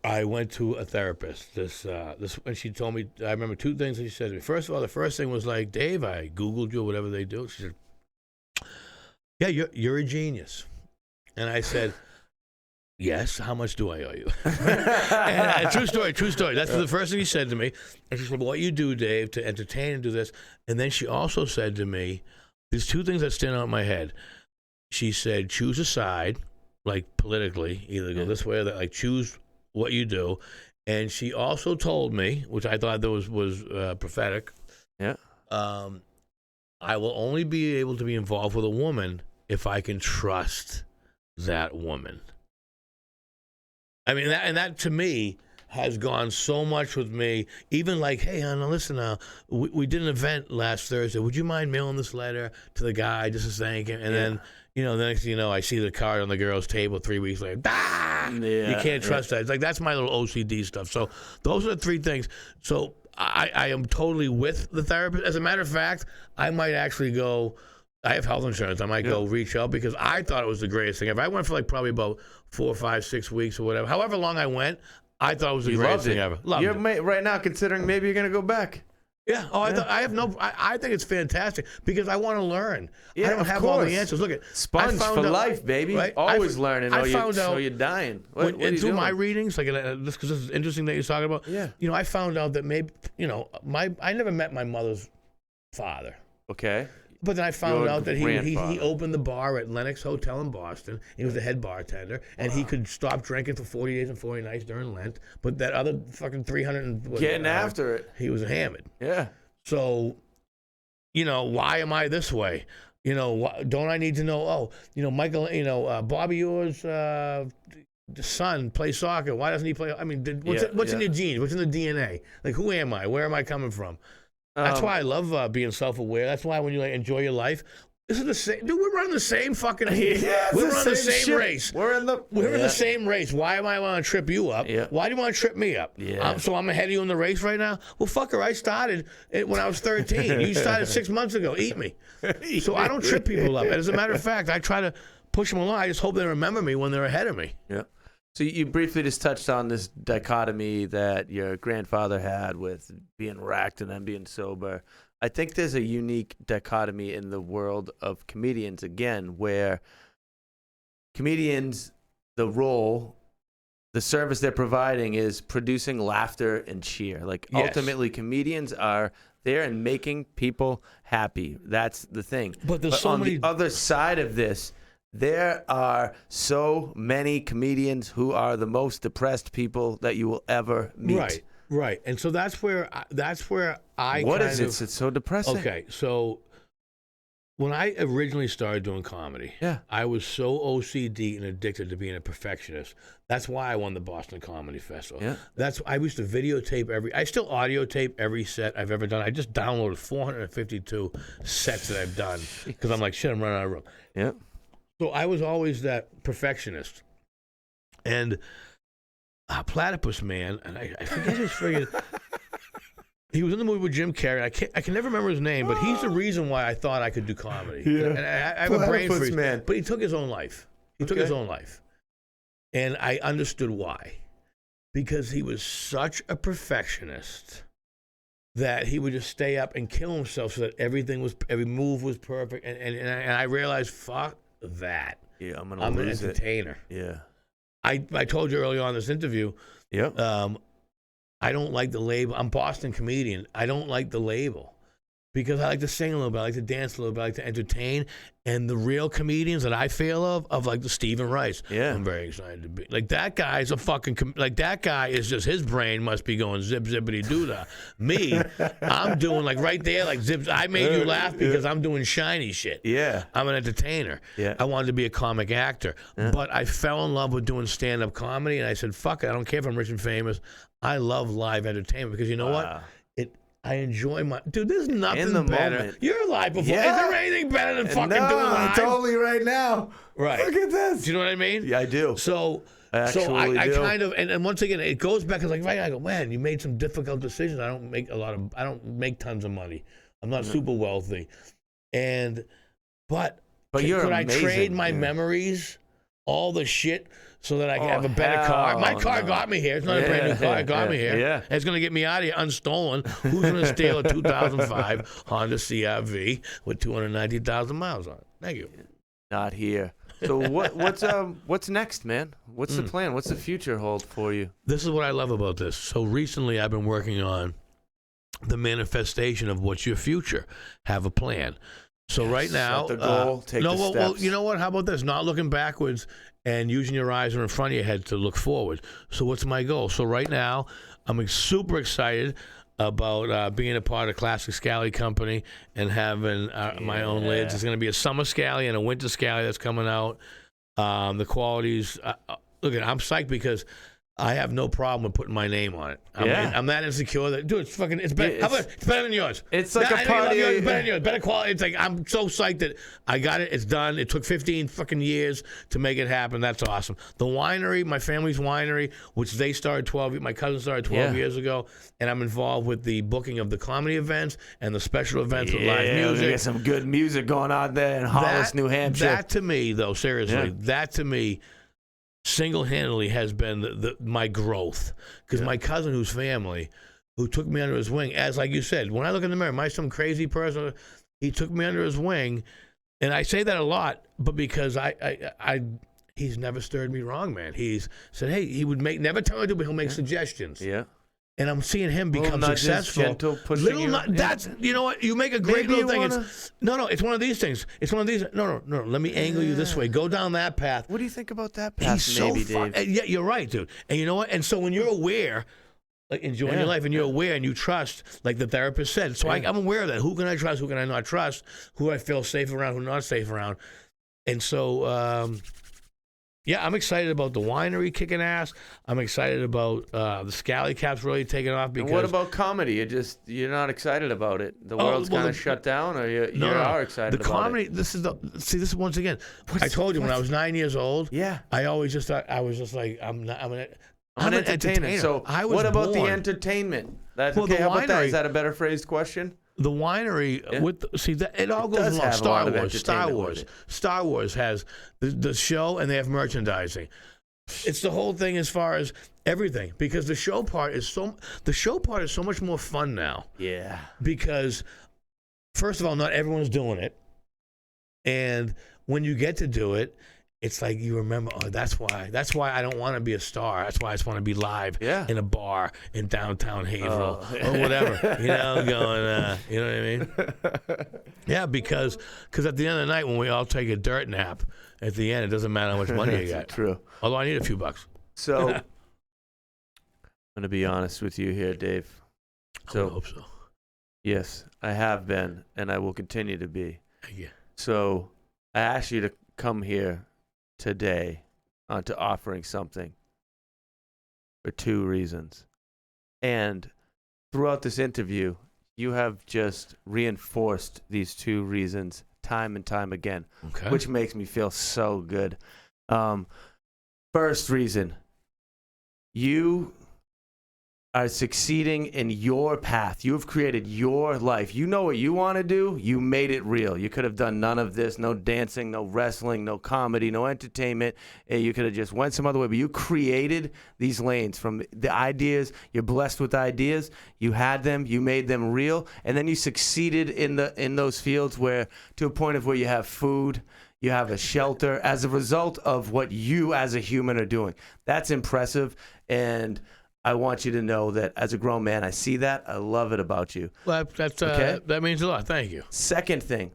I went to a therapist. And she told me, I remember 2 things that she said to me. First of all, the first thing was like, Dave, I Googled you or whatever they do. She said, yeah, you're a genius. And I said, yes, how much do I owe you? And true story. That's the first thing he said to me. And she said, well, what you do, Dave, to entertain and do this. And then she also said to me, there's two things that stand out in my head. She said, choose a side, like politically, either go this way or that, like choose what you do. And she also told me, which I thought that was prophetic, I will only be able to be involved with a woman if I can trust that woman. I mean, that to me has gone so much with me. Even like, hey, Anna, listen, we did an event last Thursday. Would you mind mailing this letter to the guy just to thank him? And then, the next thing you know, I see the card on the girl's table 3 weeks later. You can't trust that. It's like, that's my little OCD stuff. So those are the three things. So I am totally with the therapist. As a matter of fact, I might actually go. I have health insurance. I might go reach out because I thought it was the greatest thing ever. I went for like probably about 4, 5, 6 weeks or whatever. However long I went, I thought it was the greatest thing ever. Loved it. Right now considering maybe you're going to go back. Yeah. Oh, I think it's fantastic because I want to learn. Yeah, I don't have all the answers. Look at sponge for life, baby. Right? Always learning. So you're dying. What and through my readings, like this, because this is interesting that you're talking about. Yeah. I found out that maybe I never met my mother's father. Okay. But then I found out that he opened the bar at Lenox Hotel in Boston. He was the head bartender, and he could stop drinking for 40 days and 40 nights during Lent. But that other fucking 300 getting after it, he was hammered. Yeah. So, why am I this way? Don't I need to know? Oh, Michael, Bobby Orr's son plays soccer. Why doesn't he play? I mean, what's in your genes? What's in the DNA? Like, who am I? Where am I coming from? That's why I love being self-aware. That's why when you enjoy your life, this is the same. Dude, we're running the same fucking. We're running the same race. We're in the same race. Why am I want to trip you up? Yeah. Why do you want to trip me up? Yeah. So I'm ahead of you in the race right now. Well, fucker, I started when I was 13. You started 6 months ago. Eat me. So I don't trip people up. And as a matter of fact, I try to push them along. I just hope they remember me when they're ahead of me. Yeah. So you briefly just touched on this dichotomy that your grandfather had with being racked and then being sober. I think there's a unique dichotomy in the world of comedians, again, where comedians, the service they're providing is producing laughter and cheer. Like, ultimately, comedians are there and making people happy. That's the thing. But there's on the other side of this, there are so many comedians who are the most depressed people that you will ever meet. Right. And so that's where I What is it? It's so depressing. Okay, so when I originally started doing comedy, I was so OCD and addicted to being a perfectionist. That's why I won the Boston Comedy Festival. Yeah. I used to videotape I still audio tape every set I've ever done. I just downloaded 452 sets that I've done because I'm like, shit, I'm running out of room. Yeah. So I was always that perfectionist. And Platypus Man, and I forget his friggin'... He was in the movie with Jim Carrey. I can never remember his name, but he's the reason why I thought I could do comedy. Yeah. And I have a brain freeze. Man. But he took his own life. He took his own life. And I understood why. Because he was such a perfectionist that he would just stay up and kill himself so that every move was perfect. And I realized, fuck that. Yeah, I'm an entertainer. Yeah. I told you earlier on in this interview. Yeah. I don't like the label. I'm a Boston comedian. I don't like the label because I like to sing a little bit. I like to dance a little bit. I like to entertain. And the real comedians that I feel of like the Stephen Rice. Yeah. I'm very excited to be. Like, that guy's a fucking, like, that guy is just, his brain must be going zip, zippity doo-dah. Me, I'm doing like right there, like zip. I made you laugh because I'm doing shiny shit. Yeah. I'm an entertainer. Yeah. I wanted to be a comic actor. Yeah. But I fell in love with doing stand-up comedy, and I said, fuck it. I don't care if I'm rich and famous. I love live entertainment because you know what? I enjoy dude. There's nothing better. Moment. You're live before. Yeah. Is there anything better than fucking doing live? Totally right now. Right. Look at this. Do you know what I mean? Yeah, I do. So I kind of, and once again, it goes back. It's like, right, I go, man, you made some difficult decisions. I don't make tons of money. I'm not super wealthy, but could I trade my memories, all the shit, so that I can have a better car? My car got me here. It's not a brand new car. It got me here. Yeah. And it's going to get me out of here unstolen. Who's going to steal a 2005 Honda CR-V with 290,000 miles on it? Thank you. not here. So what's next, man? What's the plan? What's the future hold for you? This is what I love about this. So recently I've been working on the manifestation of what's your future. Have a plan. So right now, set the goal, take the steps. Well, you know what? How about this? Not looking backwards and using your eyes or in front of your head to look forward. So what's my goal? So right now, I'm super excited about being a part of Classic Scally Company and having my own lids. There's going to be a summer scally and a winter scally that's coming out. The qualities, look, I'm psyched because I have no problem with putting my name on it. I'm that insecure that, dude, it's better. How about it's better than yours? It's like a party. It's better than yours. Better quality. It's like I'm so psyched that I got it. It's done. It took 15 fucking years to make it happen. That's awesome. The winery, my family's winery, which they started my cousin started 12 years ago, and I'm involved with the booking of the comedy events and the special events with live music. We got some good music going on there in Hollis, New Hampshire. That to me, though, seriously, that to me single-handedly has been my growth, because my cousin who took me under his wing, as like you said, when I look in the mirror, am I some crazy person? He took me under his wing, and I say that a lot, but because he's never stirred me wrong, man. He's said, hey, he would never tell me to, but he'll make suggestions. Yeah. And I'm seeing him become successful. Gentle pushing you. That's, you know what? You make a great little thing. No, it's one of these things. It's one of these. No. Let me angle you this way. Go down that path. What do you think about that path? He's maybe, so fun. Dave? Yeah, you're right, dude. And you know what? And so when you're aware, like enjoying your life, and you're aware and you trust, like the therapist said. So I'm aware of that. Who can I trust? Who can I not trust? Who I feel safe around? Who not safe around? And so. Yeah, I'm excited about the winery kicking ass. I'm excited about the Scally Caps really taking off. Because and what about comedy? You're not excited about it. The world's kind of shut down, or you are excited the about comedy, it? This is once again. I told you when I was 9 years old. Yeah. I always just thought I was just like I'm an entertainer. So what about the entertainment? That's okay. How about that? Is that a better phrased question? The winery it all goes along. Star Wars has the show, and they have merchandising. It's the whole thing as far as everything, because the show part is so much more fun now. Yeah. Because first of all, not everyone's doing it, and when you get to do it, it's like you remember, that's why I don't want to be a star. That's why I just want to be live in a bar in downtown Haverhill or whatever. Going, you know what I mean? Yeah, because at the end of the night, when we all take a dirt nap, at the end, it doesn't matter how much money you got. True. Although I need a few bucks. So, I'm going to be honest with you here, Dave. I hope so. Yes, I have been, and I will continue to be. Thank you. So, I asked you to come here today onto offering something for two reasons. And throughout this interview, you have just reinforced these two reasons time and time again, which makes me feel so good. First reason, you are succeeding in your path. You have created your life. You know what you want to do. You made it real. You could have done none of this, no dancing, no wrestling, no comedy, no entertainment. You could have just went some other way, but you created these lanes from the ideas. You're blessed with ideas. You had them. You made them real. And then you succeeded in those fields where, to a point of where you have food, you have a shelter as a result of what you as a human are doing. That's impressive. And I want you to know that as a grown man, I see that. I love it about you. Well, that means a lot. Thank you. Second thing,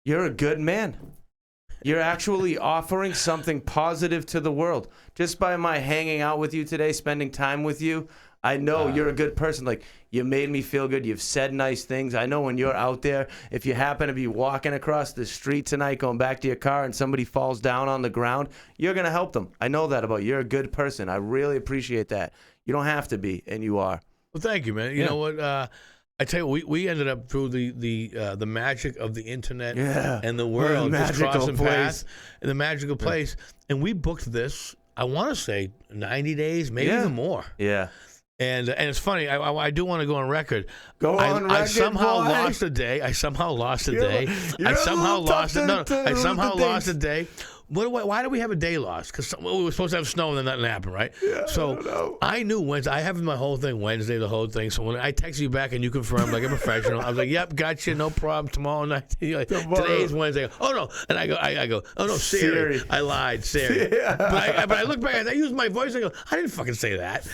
you're a good man. You're actually offering something positive to the world. Just by my hanging out with you today, spending time with you, I know you're a good person. Like, you made me feel good. You've said nice things. I know when you're out there, if you happen to be walking across the street tonight, going back to your car, and somebody falls down on the ground, you're going to help them. I know that about you. You're a good person. I really appreciate that. You don't have to be, and you are. Well, thank you, man. You know what? I tell you, we ended up through the magic of the internet and the world, just crossing paths, and the magical place. And we booked this, I want to say, 90 days, maybe even more. Yeah. And it's funny. I do want to go on record. Go on record. I somehow lost a day. I somehow lost a day. I somehow lost a day why do we have a day loss? Because we were supposed to have snow and then nothing happened, right? Yeah, so I knew Wednesday. I have my whole thing Wednesday, the whole thing. So when I text you back and you confirmed like a professional, I was like, "Yep, gotcha, no problem. Tomorrow night, like, today's Wednesday." Oh no, and I go, "Oh no, Siri. I lied, Siri." Yeah. But I look back, I used my voice. I go, "I didn't fucking say that."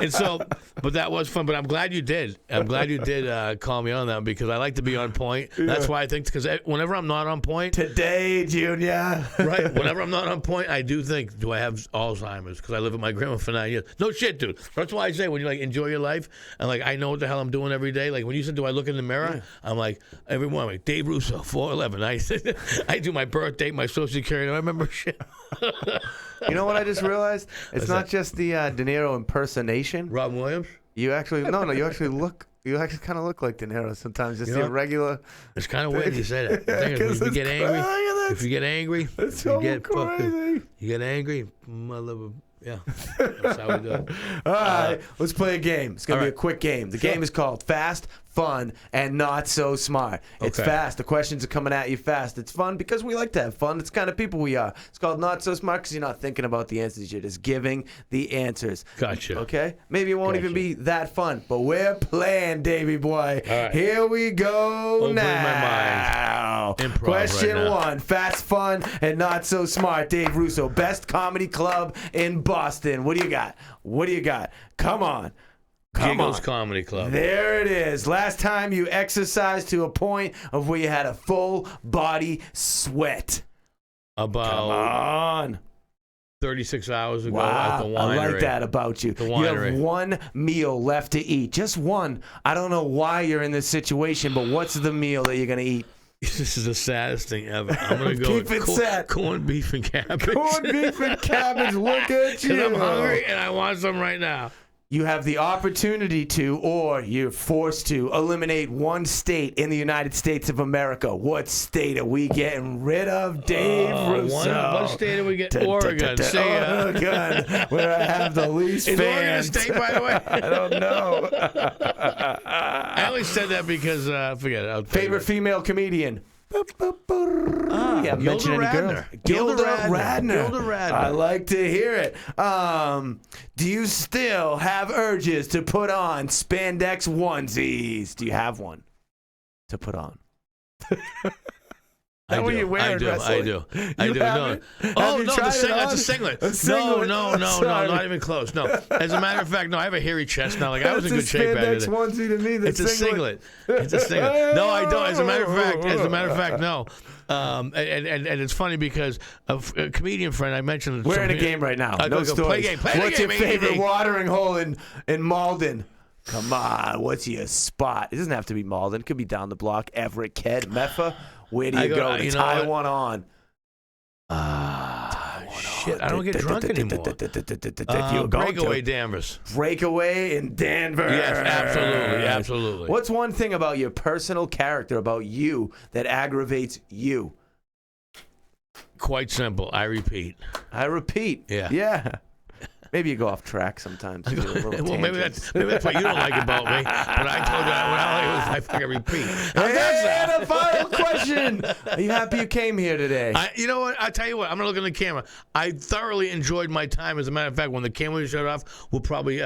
And so, but that was fun. But I'm glad you did. I'm glad you did call me on that because I like to be on point. Yeah. That's why I think because whenever I'm not on point, today, Junior, right? Whenever I'm not on point, I do think, do I have Alzheimer's? Because I live with my grandma for 9 years. No shit, dude. That's why I say when you like enjoy your life and like I know what the hell I'm doing every day. Like when you said, do I look in the mirror? Yeah. I'm like every morning, like, Dave Russo, 4'11". I do my birth date, my social security. I remember shit. You know what I just realized? It's not just the De Niro impersonation. Robin Williams. You actually You actually kind of look like De Niro sometimes. Just the regular. It's kind of weird you say that. If you get angry, it's so crazy. You get angry, mother. Yeah, that's how we do it. All right, let's play a game. It's going to be a quick game. The game is called Fast, Fun, and Not So Smart. It's fast. The questions are coming at you fast. It's fun because we like to have fun. It's the kind of people we are. It's called Not So Smart because you're not thinking about the answers. You're just giving the answers. Gotcha. Okay? Maybe it won't even be that fun, but we're playing, Davey boy. All right. Here we go now. Improv Question right now. 1. Fast, Fun, and Not So Smart. Dave Russo, best comedy club in Boston. What do you got? Come on. Giggles Comedy Club. There it is. Last time you exercised to a point of where you had a full body sweat. About Come on. 36 hours ago wow, at the winery. I like that about you. You have one meal left to eat. Just one. I don't know why you're in this situation, but what's the meal that you're going to eat? This is the saddest thing ever. I'm going to go with corned beef and cabbage. Corned beef and cabbage. Look at you. Because I'm hungry and I want some right now. You have the opportunity to, or you're forced to, eliminate one state in the United States of America. What state are we getting rid of, Dave Russo? What state are we getting? Oregon. Oregon, where I have the least fans. Is Oregon a state, by the way? I don't know. I only said that because, forget it. Favorite female comedian? Yeah, mention any girls? Gilda Radner. I like to hear it. Do you still have urges to put on spandex onesies? Do you have one to put on? I do. I do. No. Oh, no, that's a singlet. No, not even close. No. As a matter of fact, no, I have a hairy chest now. Like, I was in good shape back then. Onesie to me, it's a singlet. It's a singlet. No, I don't. As a matter of fact, no. And it's funny because a comedian friend I mentioned. We're in a game right now. No stories. What's your favorite watering hole in Malden? Come on, what's your spot? It doesn't have to be Malden. It could be down the block. Everett, Ked, Meffa. Where do you go to tie one on? Shit, I don't get drunk anymore. Breakaway Danvers. Breakaway in Danvers. Yes, absolutely. What's one thing about your personal character, about you, that aggravates you? Quite simple. I repeat. Yeah. Maybe you go off track sometimes. Well, maybe that's what you don't like about me. But I told you I fucking repeat. And a final question. Are you happy you came here today? You know what? I tell you what. I'm gonna look in the camera. I thoroughly enjoyed my time. As a matter of fact, when the camera was shut off, we'll probably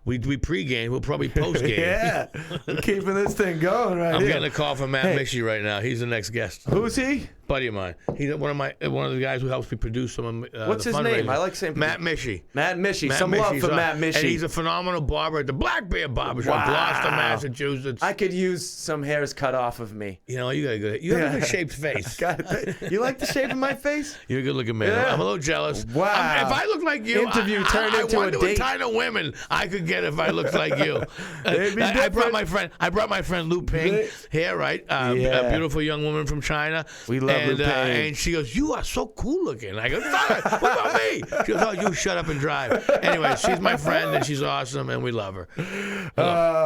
we pregame. We'll probably postgame. Yeah, we're keeping this thing going right I'm here. getting a call from Matt Mishy right now. He's the next guest. Who's he? Buddy of mine. He's one of the guys who helps me produce some of What's his name? I like saying Matt Mishy. Matt Mishy. Some love for Matt Mishy. And he's a phenomenal barber at the Black Bear Barbershop, Gloucester, Massachusetts. I could use some hairs cut off of me. You know, you have a good shaped face. You like the shape of my face? You're a good looking man. Yeah. I'm a little jealous. Wow. If I look like you, I wonder what kind of women I could get if I looked like you. I brought my friend Lu Ping here, right? A beautiful young woman from China. We love Lu Ping. And she goes, "You are so cool looking." I go, "What about me?" She goes, "Oh, you shut up and drive." Anyway, she's my friend and she's awesome and we love her.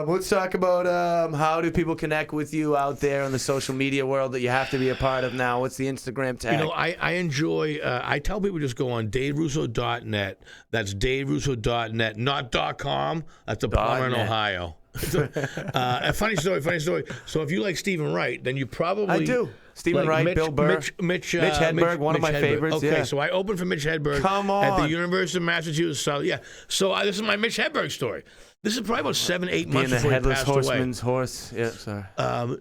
Let's talk about how do people connect with you out there in the social media world that you have to be a part of now. What's the Instagram tag? You know, I enjoy, I tell people just go on daverusso.net. That's daverusso.net, not .com. That's a plumber in Ohio. A funny story. So if you like Stephen Wright, then you probably... I do. Stephen Wright, Bill Burr, Mitch Hedberg, one of my favorites. Okay, yeah. so I opened for Mitch Hedberg at the University of Massachusetts. So this is my Mitch Hedberg story. This is probably about 7-8 months before he passed away. Being the headless horseman's horse. Yeah, sorry.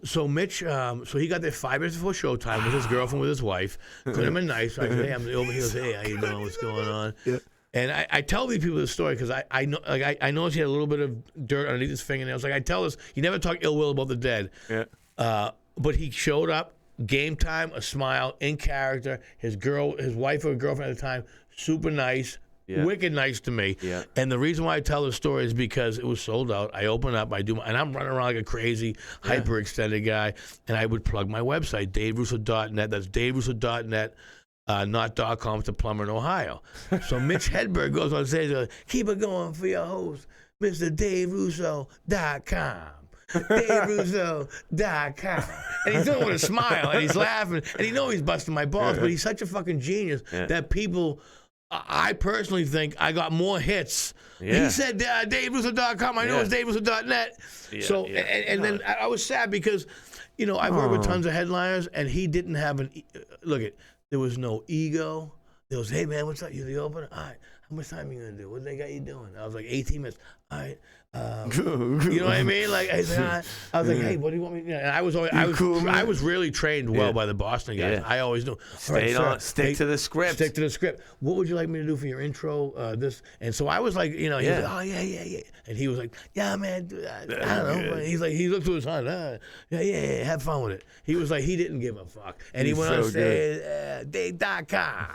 So Mitch, so he got there 5 minutes before showtime with his girlfriend, with his wife. Couldn't have been nice. So I said, hey, I'm over here. He goes, hey, how you doing? What's going on? Yeah. And I tell these people this story because I know, like I noticed he had a little bit of dirt underneath his fingernails. Like I tell this, you never talk ill will about the dead. Yeah. But he showed up, game time, a smile, in character. His wife or girlfriend at the time, super nice, wicked nice to me. Yeah. And the reason why I tell this story is because it was sold out. I open up, and I'm running around like a crazy, hyper-extended guy. And I would plug my website, DaveRusso.net. That's DaveRusso.net. Not .com, to Plumber in Ohio. So Mitch Hedberg goes on stage and goes, keep it going for your host, Mr. DaveRusso.com. DaveRusso.com. And he's doing it with a smile, and he's laughing, and he knows he's busting my balls, but he's such a fucking genius that people, I personally think I got more hits. Yeah. He said DaveRusso.com. I know it's DaveRusso.net. Yeah, so, and then I was sad because, I've worked with tons of headliners, and he didn't have there was no ego. There was, hey, man, what's up? You the opener? All right. How much time are you going to do? What they got you doing? I was like, 18 minutes. All right. You know what I mean? Like, I was like, hey, what do you want me to do? And I was really trained well by the Boston guys. Yeah. I always knew. Stick to the script. Stick to the script. What would you like me to do for your intro? And so I was like, he was like, oh, yeah. And he was like, yeah, man, I don't know. He's like, he looked to his son, yeah, have fun with it. He was like, he didn't give a fuck. And he went on to say, Dave.com.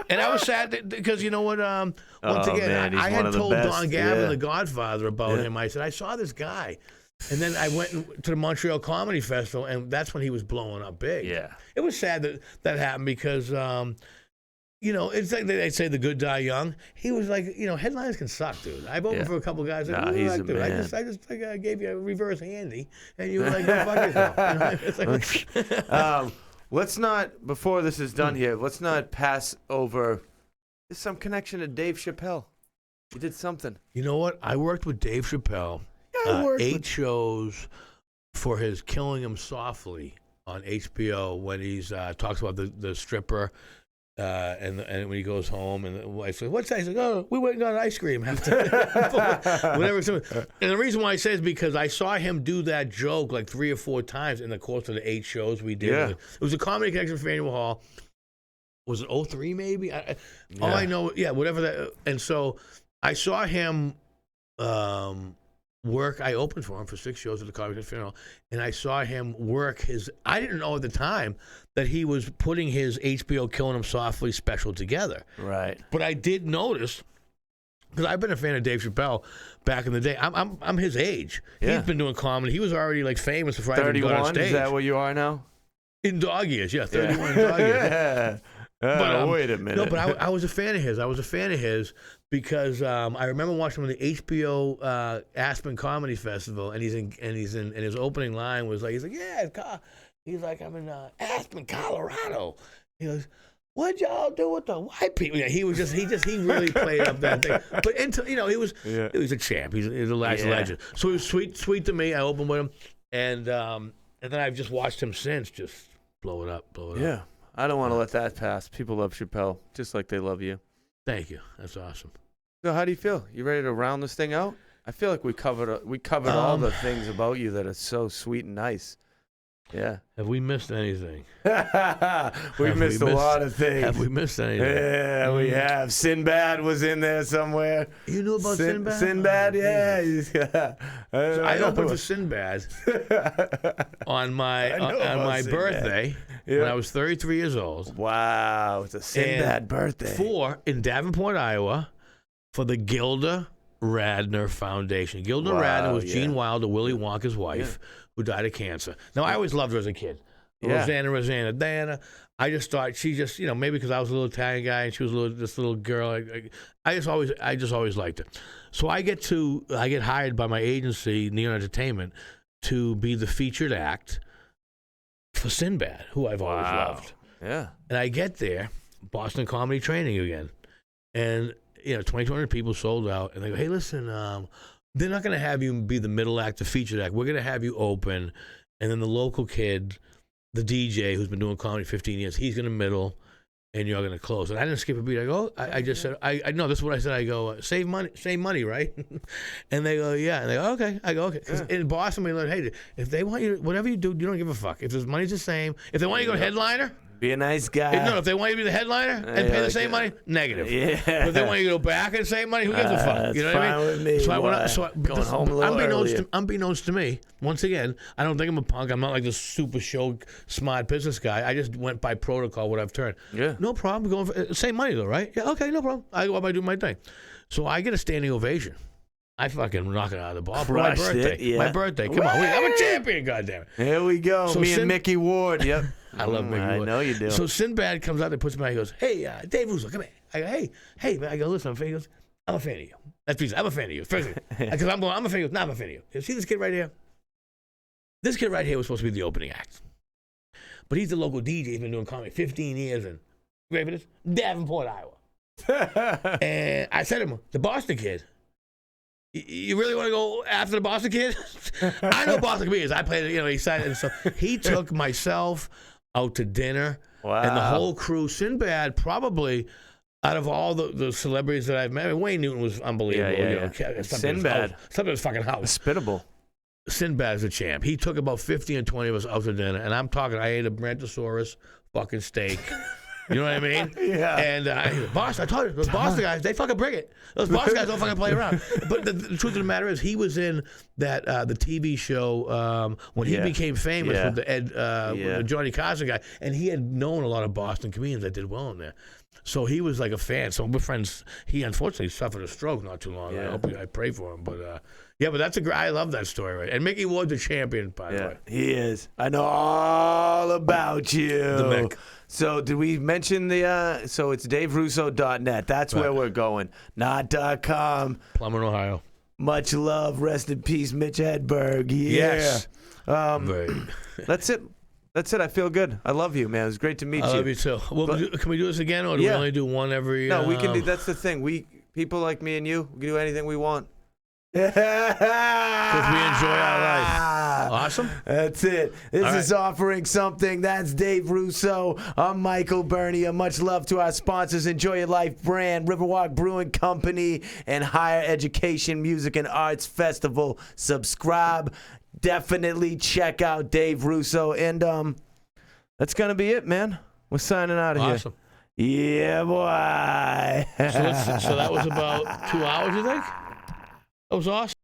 And I was sad because you know what? Once again, I had told Don Gavin, the Godfather, about him. I said, I saw this guy. And then I went to the Montreal Comedy Festival, and that's when he was blowing up big. Yeah. It was sad that happened because, it's like they say the good die young. He was like, headliners can suck, dude. I've opened for a couple guys. Like, he's a man. I just gave you a reverse handy, and you were like, go fuck yourself. Let's not, before this is done here, let's not pass over some connection to Dave Chapelle. He did something. You know what? I worked with Dave Chapelle. 8 shows for his Killing Him Softly on HBO when he's talks about the stripper and when he goes home and the wife says, what's that? He's like, oh, we went and got ice cream after whatever. And the reason why I say is because I saw him do that joke like 3 or 4 times in the course of the 8 shows we did. Yeah. It was a comedy connection for Faneuil Hall. Was it 03 maybe? All I know, whatever that. And so I saw him work. I opened for him for 6 shows at the Comedy Funeral, and I saw him work I didn't know at the time that he was putting his HBO Killing Him Softly special together. Right. But I did notice, because I've been a fan of Dave Chapelle back in the day. I'm his age. Yeah. He's been doing comedy. He was already like famous before I even got on stage. 31? Is that what you are now? In dog years, 31 in dog years. Yeah. But wait a minute. No, but I was a fan of his. I was a fan of his because I remember watching him on the HBO Aspen Comedy Festival, and his opening line was like, he's like, I'm in Aspen, Colorado. He goes, what'd y'all do with the white people? Yeah, he really played up that thing. But he was a champ. He's a legend. So he was sweet to me. I opened with him, and then I've just watched him since, just blow it up. Yeah. I don't want to let that pass. People love Chappelle just like they love you. Thank you. That's awesome. So how do you feel? You ready to round this thing out? I feel like we covered all the things about you that are so sweet and nice. Yeah. Have we missed anything? we missed a lot of things. Have we missed anything? Yeah, we have. Sinbad was in there somewhere. You knew about Sinbad? Sinbad, I opened for Sinbad on my birthday when I was 33 years old. Wow, it's a Sinbad birthday. In Davenport, Iowa, for the Gilda Radner Foundation. Gilda Radner was Gene Wilder, Willy Wonka's wife, who died of cancer. Now, I always loved her as a kid. Rosanna, Diana. I just thought she just, maybe because I was a little Italian guy and she was this little girl. I just always liked her. So I get hired by my agency, Neon Entertainment, to be the featured act for Sinbad, who I've always loved. Yeah. And I get there, Boston Comedy Training again, and 2,200 people sold out, and they go, hey, listen, they're not going to have you be the middle act, the featured act. We're going to have you open, and then the local kid the DJ who's been doing comedy 15 years, he's going to middle, and you're going to close. And I didn't skip a beat. I go, I just said, I know, this is what I said. I go, save money, right? And they go, yeah. And they go, okay. I go, okay. 'Cause in Boston, we learned, hey, if they want you, whatever you do, you don't give a fuck. If the money's the same, if they want you to go headliner, be a nice guy. if they want you to be the headliner and pay the same money, negative. Yeah. But if they want you to go back and save money, who gives a fuck? You know what I mean? With me. So I went up, going home a little unbeknownst to me, once again, I don't think I'm a punk. I'm not like this super show smart business guy. I just went by protocol what I've turned. Yeah. No problem. Going for same money though, right? Yeah. Okay. No problem. I go up. I do my thing. So I get a standing ovation. I fucking knock it out of the ball. My birthday. Yeah. My birthday. Come on. I'm a champion. Goddamn it. Here we go. So Me and Mickey Ward. Yep. I love Mickey Ward. I know you do. So Sinbad comes out and puts me out. He goes, hey, Dave Russo, come here. I go, hey, man. I go, listen, I'm a fan. He goes, I'm a fan of you. That's reason. I'm a fan of you. First thing. Because I'm a fan of you. No, I'm a fan of you. You see this kid right here? This kid right here was supposed to be the opening act. But he's the local DJ. He's been doing comedy 15 years in, ready for this? Davenport, Iowa. And I said to him, the Boston kid, you really want to go after the Boston kid? I know Boston comedians. I played, he signed it. And so he took myself out to dinner. Wow. And the whole crew. Sinbad, probably, out of all the celebrities that I've met, Wayne Newton was unbelievable. Yeah. Sinbad. Something was fucking house. Hospitable. Sinbad's a champ. He took about 50 and 20 of us out to dinner. And I'm talking, I ate a Brontosaurus fucking steak. You know what I mean? Yeah. And Boston, I told you, those Boston guys, they fucking bring it. Those Boston guys don't fucking play around. But the truth of the matter is, he was in that the TV show when he became famous with the Johnny Carson guy, and he had known a lot of Boston comedians that did well in there. So he was like a fan. So we're friends. He unfortunately suffered a stroke not too long ago. I pray for him. But but that's I love that story, right? And Mickey Ward's a champion, by the way. He is. I know all about you. The Mick. So did we mention the, so it's DaveRusso.net. That's where we're going. Not .com. Plummer, Ohio. Much love. Rest in peace, Mitch Hedberg. Yeah. Yes. That's it. That's it. I feel good. I love you, man. It was great to meet you. I love you too. Well, can we do this again, or do we only do one every? No, we can do. That's the thing. People like me and you, we can do anything we want. Because we enjoy our life. Awesome. That's it. This is Offering Something. That's Dave Russo. I'm Michael Bernier. Much love to our sponsors, Enjoy Your Life brand, Riverwalk Brewing Company, and Higher Education Music and Arts Festival. Subscribe. Definitely check out Dave Russo. And that's going to be it, man. We're signing out of here. Awesome. Yeah, boy. So that was about 2 hours, you think? That was awesome.